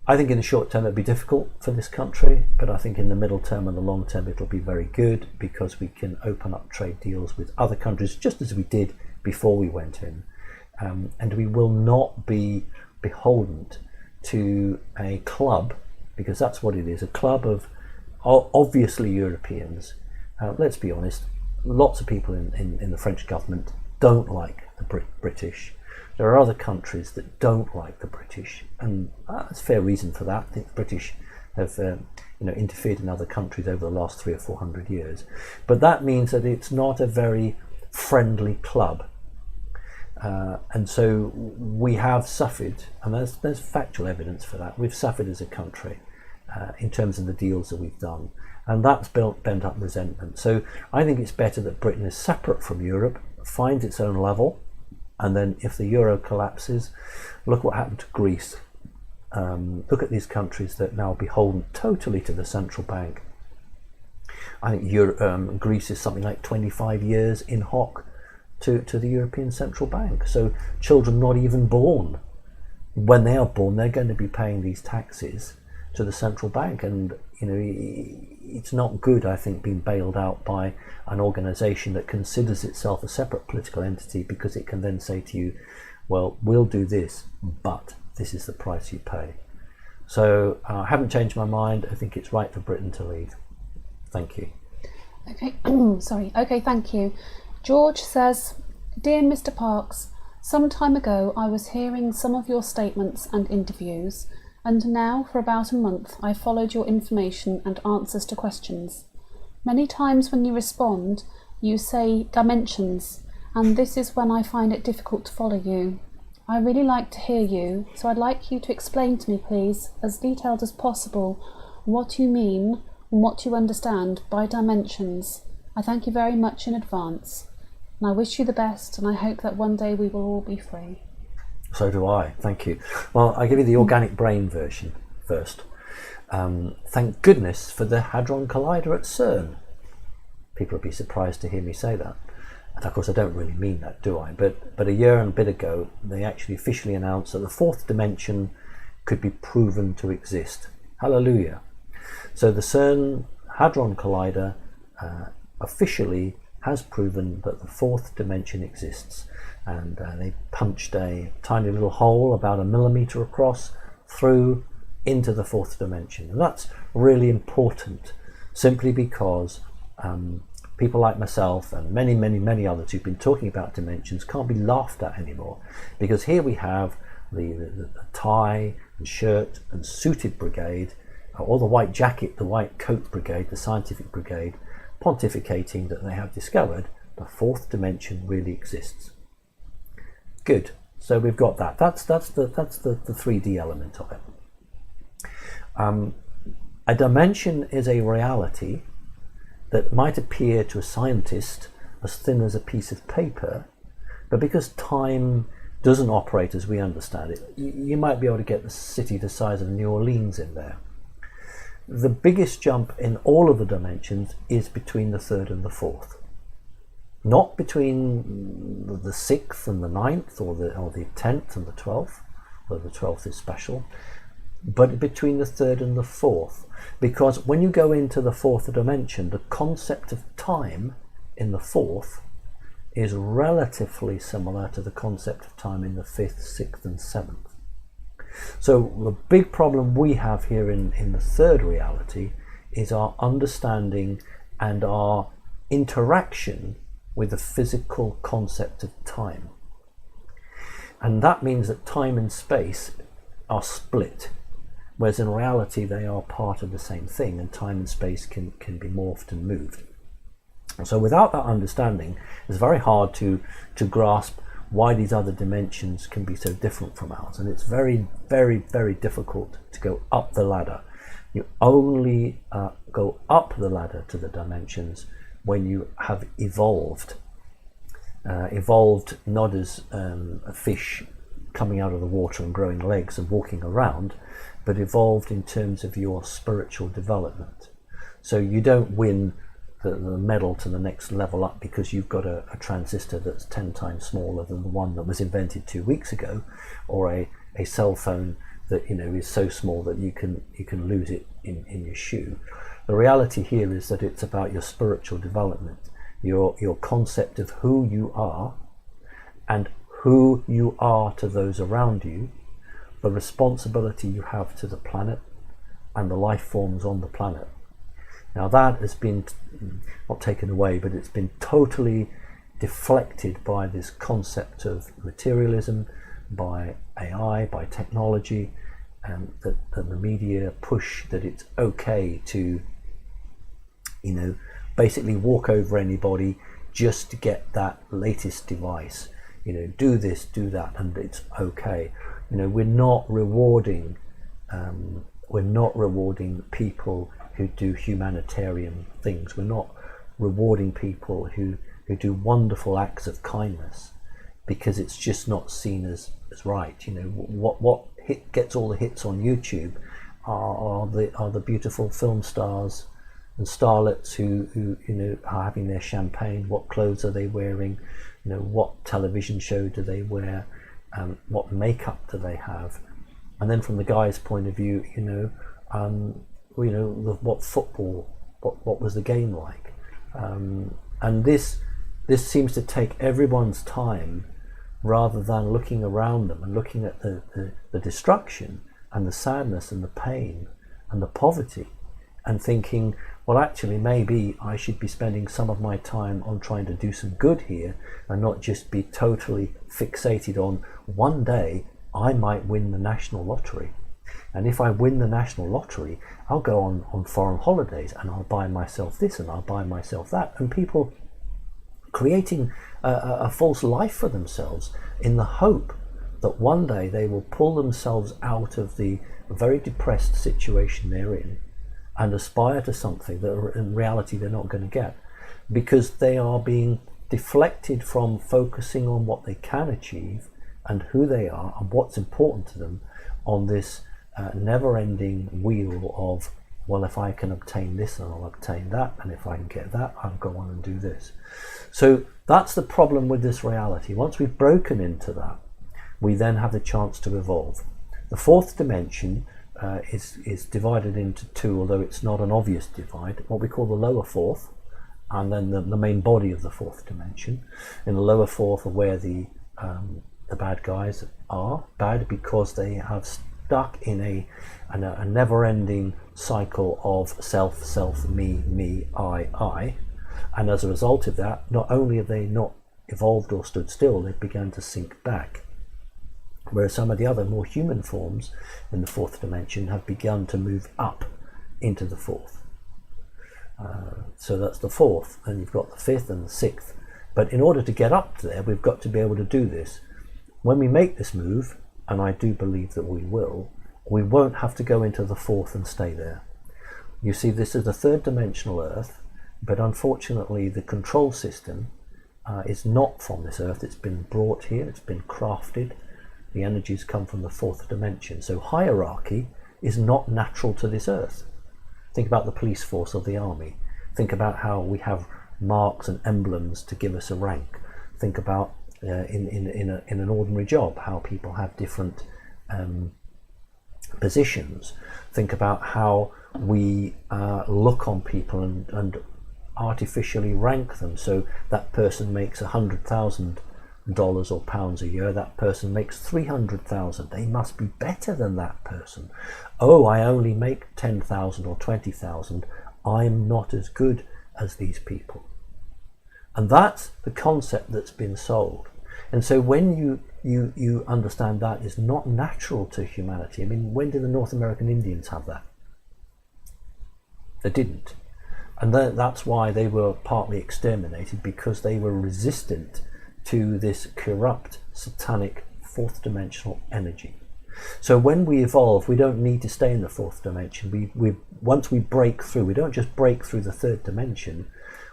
I think in the short term it'll be difficult for this country, but I think in the middle term and the long term it'll be very good, because we can open up trade deals with other countries just as we did before we went in. And we will not be beholden to a club, because that's what it is, a club of obviously Europeans. Let's be honest, lots of people in the French government don't like the British. There are other countries that don't like the British, and there's fair reason for that. I think the British have interfered in other countries over the last 300 or 400 years. But that means that it's not a very friendly club. And so we have suffered, and there's factual evidence for that. We've suffered as a country in terms of the deals that we've done, and that's bent up resentment. So I think it's better that Britain is separate from Europe, finds its own level, and then if the euro collapses, look what happened to Greece. Look at these countries that now are beholden totally to the central bank. I think Greece is something like 25 years in hock to the European Central Bank. So children not even born, when they are born, they're going to be paying these taxes to the central bank. And it's not good, I think, being bailed out by an organisation that considers itself a separate political entity, because it can then say to you, well, we'll do this, but this is the price you pay. So I haven't changed my mind. I think it's right for Britain to leave. Thank you. Okay, sorry. Okay, thank you. George says, Dear Mr. Parkes, some time ago I was hearing some of your statements and interviews, and now for about a month I followed your information and answers to questions. Many times when you respond, you say dimensions, and this is when I find it difficult to follow you. I really like to hear you, so I'd like you to explain to me, please, as detailed as possible, what you mean and what you understand by dimensions. I thank you very much in advance. And I wish you the best, and I hope that one day we will all be free. So do I, thank you. Well, I'll give you the organic brain version first. Thank goodness for the Hadron Collider at CERN. People would be surprised to hear me say that. And of course I don't really mean that, do I? But a year and a bit ago, they actually officially announced that the fourth dimension could be proven to exist. Hallelujah. So the CERN Hadron Collider officially has proven that the fourth dimension exists, and they punched a tiny little hole about 1 millimeter across through into the fourth dimension. And that's really important, simply because people like myself and many others who've been talking about dimensions can't be laughed at anymore, because here we have the tie and shirt and suited brigade, or the white jacket, the white coat brigade, the scientific brigade, pontificating that they have discovered the fourth dimension really exists. Good. So we've got that. That's the 3D element of it. A dimension is a reality that might appear to a scientist as thin as a piece of paper, but because time doesn't operate as we understand it, you might be able to get the city the size of New Orleans in there. The biggest jump in all of the dimensions is between the third and the fourth. Not between the 6th and the 9th, or the 10th and the 12th, though the 12th is special, but between the 3rd and the 4th. Because when you go into the 4th dimension, the concept of time in the 4th is relatively similar to the concept of time in the 5th, 6th and 7th. So the big problem we have here in the 3rd reality is our understanding and our interaction with the physical concept of time. And that means that time and space are split, whereas in reality they are part of the same thing, and time and space can be morphed and moved. And so without that understanding, it's very hard to grasp why these other dimensions can be so different from ours. And it's very, very, very difficult to go up the ladder. You only go up the ladder to the dimensions when you have evolved. Evolved not as a fish coming out of the water and growing legs and walking around, but evolved in terms of your spiritual development. So you don't win the medal to the next level up because you've got a transistor that's 10 times smaller than the one that was invented 2 weeks ago, or a cell phone that is so small that you can lose it in your shoe. The reality here is that it's about your spiritual development, your concept of who you are and who you are to those around you, the responsibility you have to the planet and the life forms on the planet. Now that has been not taken away, but it's been totally deflected by this concept of materialism, by AI, by technology, and that the media push that it's okay to basically walk over anybody just to get that latest device. Do this, do that, and it's okay. We're not rewarding people who do humanitarian things. We're not rewarding people who do wonderful acts of kindness, because it's just not seen as right. What gets all the hits on YouTube are the beautiful film stars and starlets who are having their champagne. What clothes are they wearing? What television show do they wear? What makeup do they have? And then from the guy's point of view, what football, what was the game like? And this seems to take everyone's time, rather than looking around them and looking at the destruction and the sadness and the pain and the poverty, and thinking, well, actually maybe I should be spending some of my time on trying to do some good here, and not just be totally fixated on one day I might win the national lottery. And if I win the national lottery, I'll go on foreign holidays and I'll buy myself this and I'll buy myself that. And people creating a false life for themselves in the hope that one day they will pull themselves out of the very depressed situation they're in and aspire to something that in reality they're not going to get, because they are being deflected from focusing on what they can achieve and who they are and what's important to them on this never-ending wheel of, well, if I can obtain this, then I'll obtain that, and if I can get that, I'll go on and do this. So that's the problem with this reality. Once we've broken into that, we then have the chance to evolve. The fourth dimension is divided into two, although it's not an obvious divide, what we call the lower fourth, and then the main body of the fourth dimension. In the lower fourth are where the bad guys are bad because they have stuck in a never-ending cycle of self, me, I, and as a result of that, not only have they not evolved or stood still, they've begun to sink back. Whereas some of the other more human forms in the fourth dimension have begun to move up into the fourth. So that's the fourth, and you've got the fifth and the sixth. But in order to get up there, we've got to be able to do this. When we make this move, and I do believe that we will, we won't have to go into the fourth and stay there. You see, this is the third dimensional Earth, but unfortunately the control system is not from this Earth. It's been brought here, it's been crafted. The energies come from the fourth dimension. So hierarchy is not natural to this Earth. Think about the police force or the army. Think about how we have marks and emblems to give us a rank. Think about in an ordinary job, how people have different positions. Think about how we look on people and artificially rank them. So that person makes $100,000 or pounds a year, that person makes 300,000. They must be better than that person. Oh, I only make 10,000 or 20,000. I'm not as good as these people. And that's the concept that's been sold. And so when you understand that is not natural to humanity. I mean, when did the North American Indians have that? They didn't. And that's why they were partly exterminated, because they were resistant to this corrupt, satanic, fourth dimensional energy. So when we evolve, we don't need to stay in the fourth dimension. Once we break through, we don't just break through the third dimension,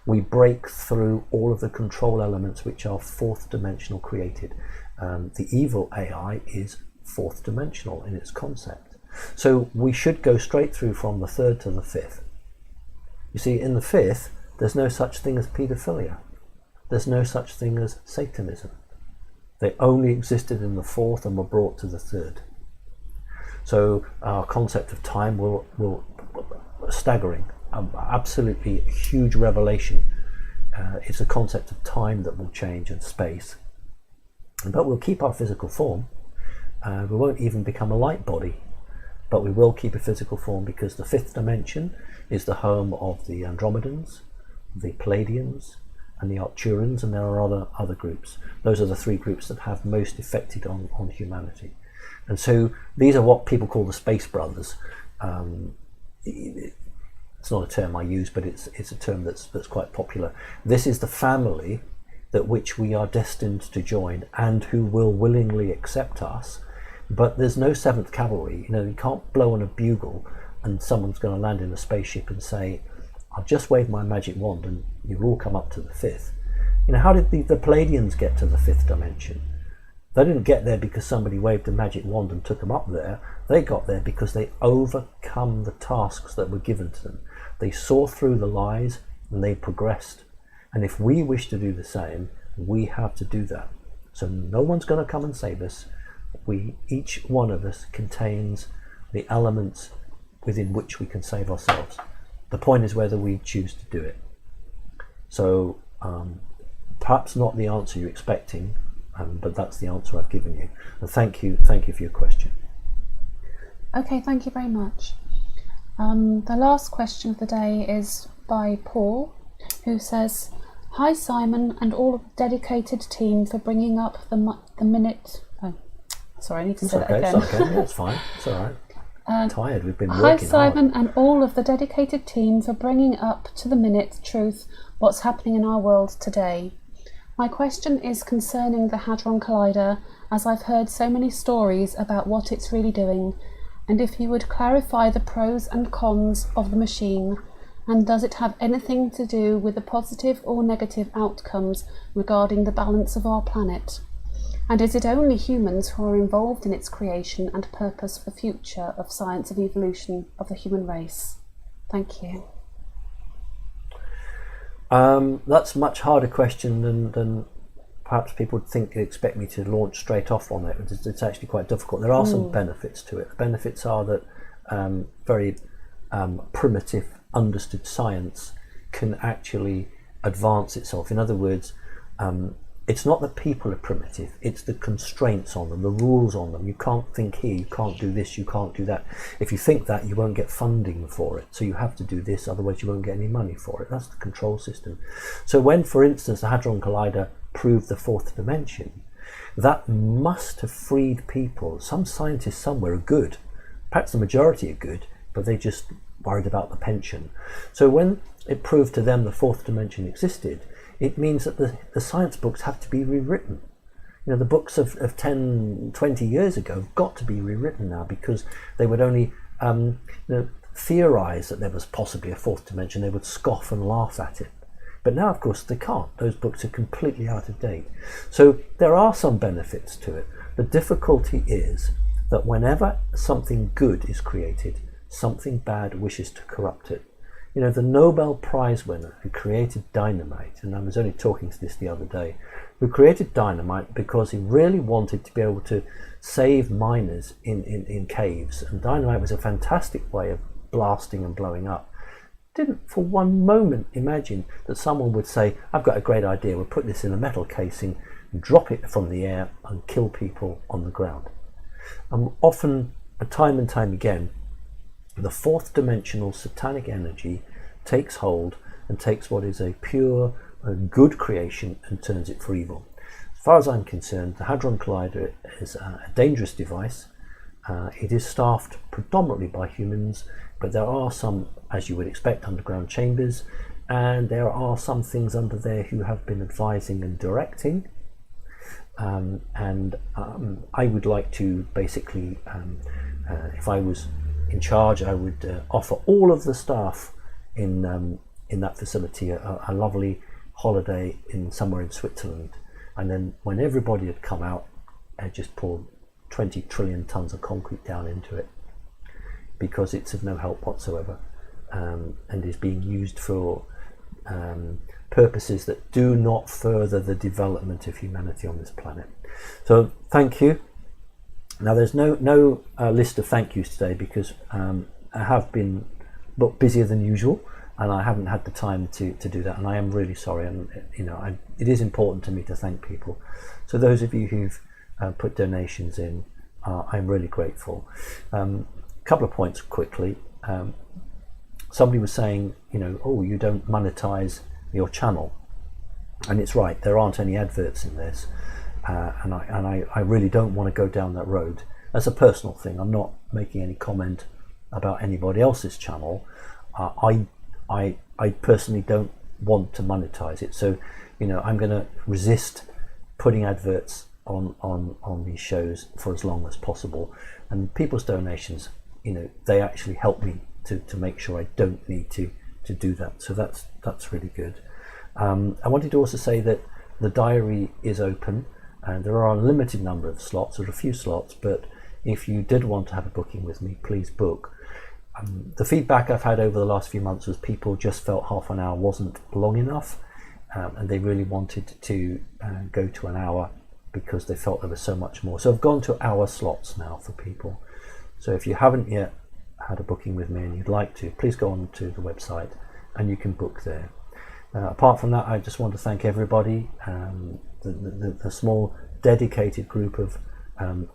we break through all of the control elements which are fourth dimensional created. The evil AI is fourth dimensional in its concept. So we should go straight through from the third to the fifth. You see, in the fifth, there's no such thing as paedophilia. There's no such thing as Satanism. They only existed in the fourth and were brought to the third. So our concept of time will staggering, absolutely huge revelation. It's a concept of time that will change, and space. But we'll keep our physical form. We won't even become a light body, but we will keep a physical form, because the fifth dimension is the home of the Andromedans, the Pleiadians, and the Arcturians, and there are other groups. Those are the three groups that have most affected on humanity. And so these are what people call the Space Brothers. It's not a term I use, but it's a term that's quite popular. This is the family that which we are destined to join, and who will willingly accept us. But there's no 7th Cavalry. You can't blow on a bugle and someone's going to land in a spaceship and say, I'll just wave my magic wand and you'll all come up to the 5th. How did the Pleiadians get to the 5th dimension? They didn't get there because somebody waved a magic wand and took them up there. They got there because they overcome the tasks that were given to them. They saw through the lies and they progressed. And if we wish to do the same, we have to do that. So no one's going to come and save us. Each one of us contains the elements within which we can save ourselves. The point is whether we choose to do it. So perhaps not the answer you're expecting, but that's the answer I've given you. And thank you for your question. Okay, thank you very much. The last question of the day is by Paul, who says, "Hi Simon and all of the dedicated team for bringing up the minute." Oh, sorry, I need to say that again. It's okay. Yeah, it's fine. It's all right. Tired. We've been working Hi Simon hard. and all of the dedicated team for bringing up to the minute truth what's happening in our world today. My question is concerning the Hadron Collider, as I've heard so many stories about what it's really doing, and if you would clarify the pros and cons of the machine, and does it have anything to do with the positive or negative outcomes regarding the balance of our planet? And is it only humans who are involved in its creation and purpose for the future of science of evolution of the human race? Thank you. That's a much harder question than perhaps people would expect me to launch straight off on it. It's actually quite difficult. There are some benefits to it. The benefits are that very primitive, understood science can actually advance itself. In other words, it's not that people are primitive, it's the constraints on them, the rules on them. You can't think here, you can't do this, you can't do that. If you think that, you won't get funding for it. So you have to do this, otherwise you won't get any money for it. That's the control system. So when, for instance, the Hadron Collider proved the 4th dimension, that must have freed people. Some scientists somewhere are good, perhaps the majority are good, but they just worried about the pension. So when it proved to them the fourth dimension existed, it means that the science books have to be rewritten. You know, the books of 10, 20 years ago have got to be rewritten now, because they would only theorize that there was possibly a fourth dimension. They would scoff and laugh at it. But now, of course, they can't. Those books are completely out of date. So there are some benefits to it. The difficulty is that whenever something good is created, something bad wishes to corrupt it. You know, the Nobel Prize winner who created dynamite, and I was only talking to this the other day, who created dynamite because he really wanted to be able to save miners in caves. And dynamite was a fantastic way of blasting and blowing up. Didn't for one moment imagine that someone would say, I've got a great idea, we'll put this in a metal casing, drop it from the air and kill people on the ground. And often, time and time again, the fourth dimensional satanic energy takes hold and takes what is a pure, good creation and turns it for evil. As far as I'm concerned, the Hadron Collider is a dangerous device. It is staffed predominantly by humans, but there are some, as you would expect, underground chambers, and there are some things under there who have been advising and directing. I would like to basically, if I was in charge, I would offer all of the staff in that facility a lovely holiday in somewhere in Switzerland, and then when everybody had come out, I just poured 20 trillion tons of concrete down into it, because it's of no help whatsoever, and is being used for purposes that do not further the development of humanity on this planet. So thank you. Now there's no list of thank yous today, because I have been busier than usual, and I haven't had the time to do that, and I am really sorry. And it is important to me to thank people. So those of you who've put donations in, I'm really grateful. Couple of points quickly. Somebody was saying, oh, you don't monetize your channel, and it's right. There aren't any adverts in this, and I really don't want to go down that road. That's a personal thing. I'm not making any comment about anybody else's channel. I personally don't want to monetize it, so I'm going to resist putting adverts on these shows for as long as possible. And people's donations, they actually help me to make sure I don't need to do that. So that's really good. I wanted to also say that the diary is open, and there are a limited number of slots, or a few slots, but if you did want to have a booking with me, please book. The feedback I've had over the last few months was people just felt half an hour wasn't long enough, and they really wanted to go to an hour, because they felt there was so much more. So I've gone to hour slots now for people. So if you haven't yet had a booking with me and you'd like to, please go on to the website and you can book there. Apart from that, I just want to thank everybody, the small dedicated group of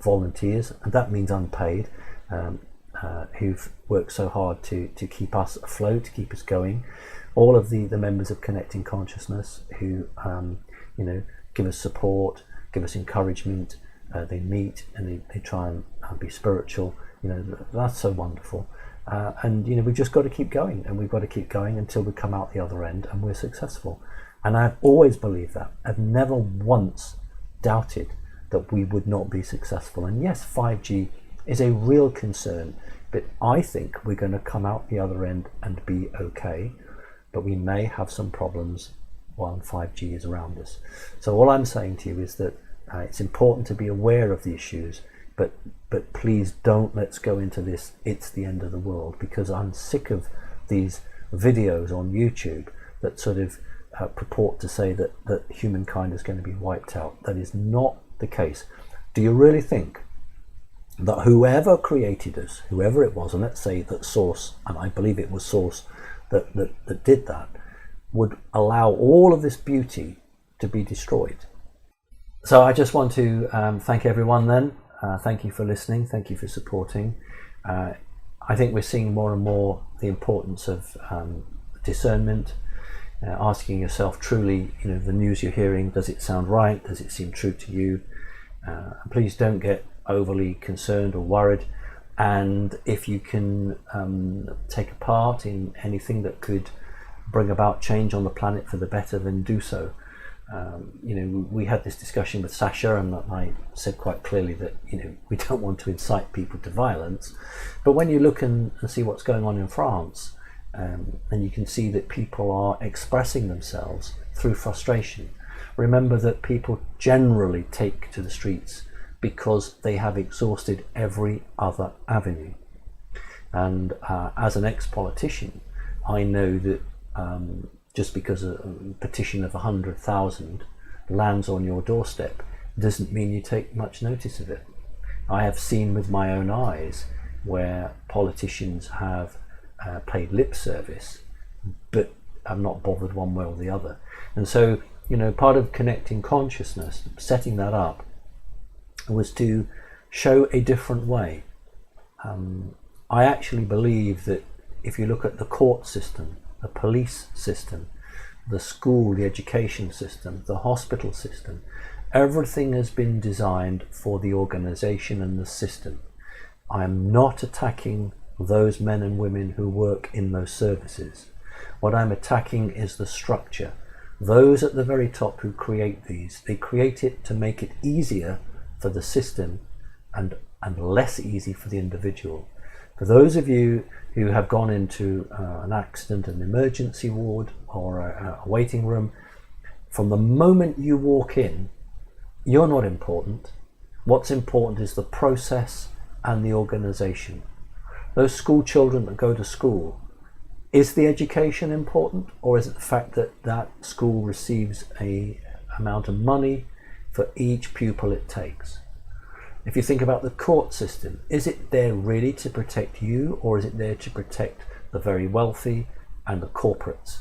volunteers, and that means unpaid, who've worked so hard to keep us afloat, to keep us going. All of the members of Connecting Consciousness who give us support, give us encouragement. They meet and they try and be spiritual. That's so wonderful. And we've just got to keep going, and we've got to keep going until we come out the other end and we're successful. And I've always believed that. I've never once doubted that we would not be successful. And yes, 5G is a real concern, but I think we're going to come out the other end and be okay. But we may have some problems while 5G is around us. So all I'm saying to you is that it's important to be aware of the issues, but please don't let's go into this it's the end of the world, because I'm sick of these videos on YouTube that sort of purport to say that humankind is going to be wiped out. That is not the case. Do you really think that whoever created us, whoever it was, and let's say that Source, and I believe it was Source that did that, would allow all of this beauty to be destroyed? So I just want to thank everyone then. Thank you for listening. Thank you for supporting. I think we're seeing more and more the importance of discernment, asking yourself truly, the news you're hearing, does it sound right? Does it seem true to you? Please don't get overly concerned or worried. and if you can take a part in anything that could bring about change on the planet for the better, then do so. We had this discussion with Sasha, and I said quite clearly that we don't want to incite people to violence, but when you look and see what's going on in France, and you can see that people are expressing themselves through frustration. Remember that people generally take to the streets because they have exhausted every other avenue. And as an ex-politician, I know that just because a petition of 100,000 lands on your doorstep doesn't mean you take much notice of it. I have seen with my own eyes where politicians have paid lip service, but I'm not bothered one way or the other. And so, part of connecting consciousness, setting that up, was to show a different way. I actually believe that if you look at the court system, the police system, the school, the education system, the hospital system, everything has been designed for the organization and the system. I am not attacking those men and women who work in those services. What I'm attacking is the structure. Those at the very top who create these, they create it to make it easier for the system and less easy for the individual. For those of you who have gone into an accident, an emergency ward, or a waiting room, from the moment you walk in, you're not important. What's important is the process and the organization. Those school children that go to school, is the education important, or is it the fact that that school receives a amount of money for each pupil it takes? If you think about the court system, is it there really to protect you, or is it there to protect the very wealthy and the corporates?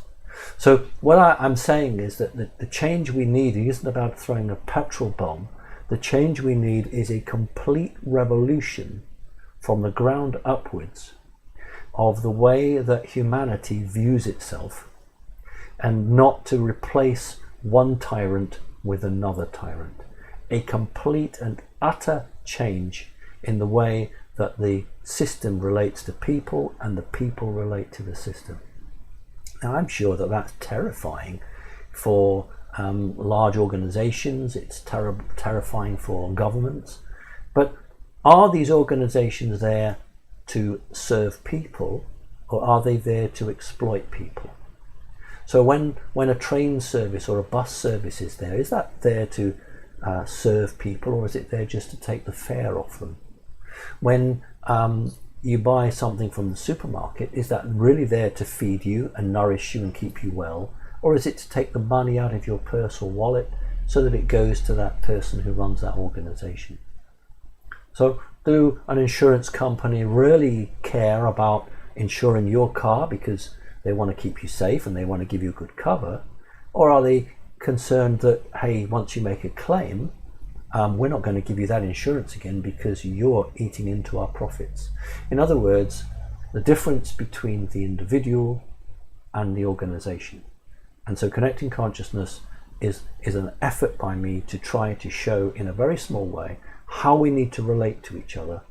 So what I'm saying is that the change we need isn't about throwing a petrol bomb. The change we need is a complete revolution from the ground upwards of the way that humanity views itself, and not to replace one tyrant with another tyrant. A complete and utter change in the way that the system relates to people and the people relate to the system. Now, I'm sure that that's terrifying for large organizations, it's terrifying for governments, but are these organizations there to serve people, or are they there to exploit people? So when a train service or a bus service is there, is that there to serve people, or is it there just to take the fare off them? When you buy something from the supermarket, is that really there to feed you and nourish you and keep you well, or is it to take the money out of your purse or wallet so that it goes to that person who runs that organization? So do an insurance company really care about insuring your car because they want to keep you safe and they want to give you good cover, or are they concerned that, hey, once you make a claim, we're not going to give you that insurance again because you're eating into our profits? In other words, the difference between the individual and the organization. And so connecting consciousness is an effort by me to try to show in a very small way how we need to relate to each other.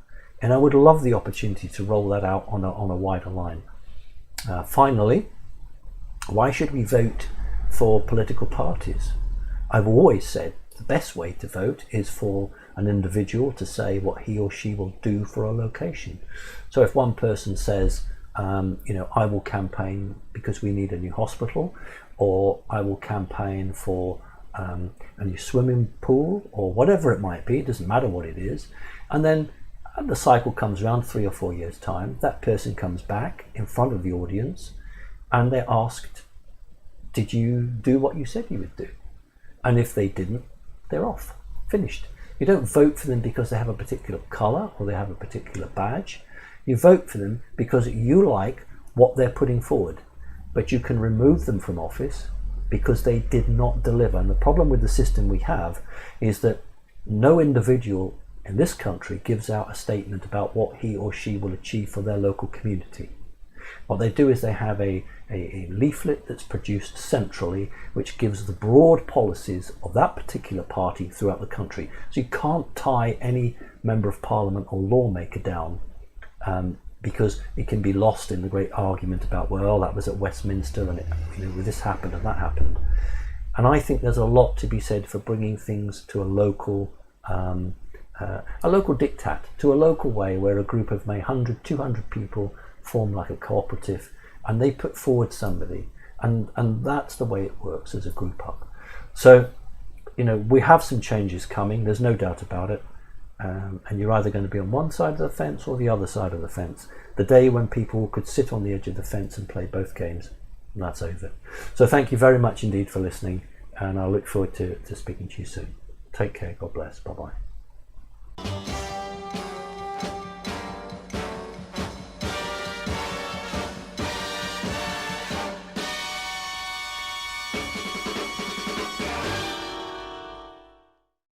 And I would love the opportunity to roll that out on a wider line. Finally, why should we vote for political parties? I've always said the best way to vote is for an individual to say what he or she will do for a location. So if one person says, I will campaign because we need a new hospital, or I will campaign for a new swimming pool, or whatever it might be, it doesn't matter what it is, and then the cycle comes around 3 or 4 years' time, that person comes back in front of the audience and they're asked, did you do what you said you would do? And if they didn't, they're off, finished. You don't vote for them because they have a particular colour or they have a particular badge. You vote for them because you like what they're putting forward, but you can remove them from office because they did not deliver. And the problem with the system we have is that no individual in this country gives out a statement about what he or she will achieve for their local community. What they do is they have a leaflet that's produced centrally, which gives the broad policies of that particular party throughout the country. So you can't tie any member of parliament or lawmaker down because it can be lost in the great argument about, well, that was at Westminster and this happened and that happened. And I think there's a lot to be said for bringing things to a local diktat, to a local way where a group of 100, 200 people form like a cooperative, and they put forward somebody, and that's the way it works as a group up. So, we have some changes coming, there's no doubt about it. And you're either going to be on one side of the fence or the other side of the fence. The day when people could sit on the edge of the fence and play both games, that's over. So thank you very much indeed for listening, and I look forward to speaking to you soon. Take care, God bless, bye bye.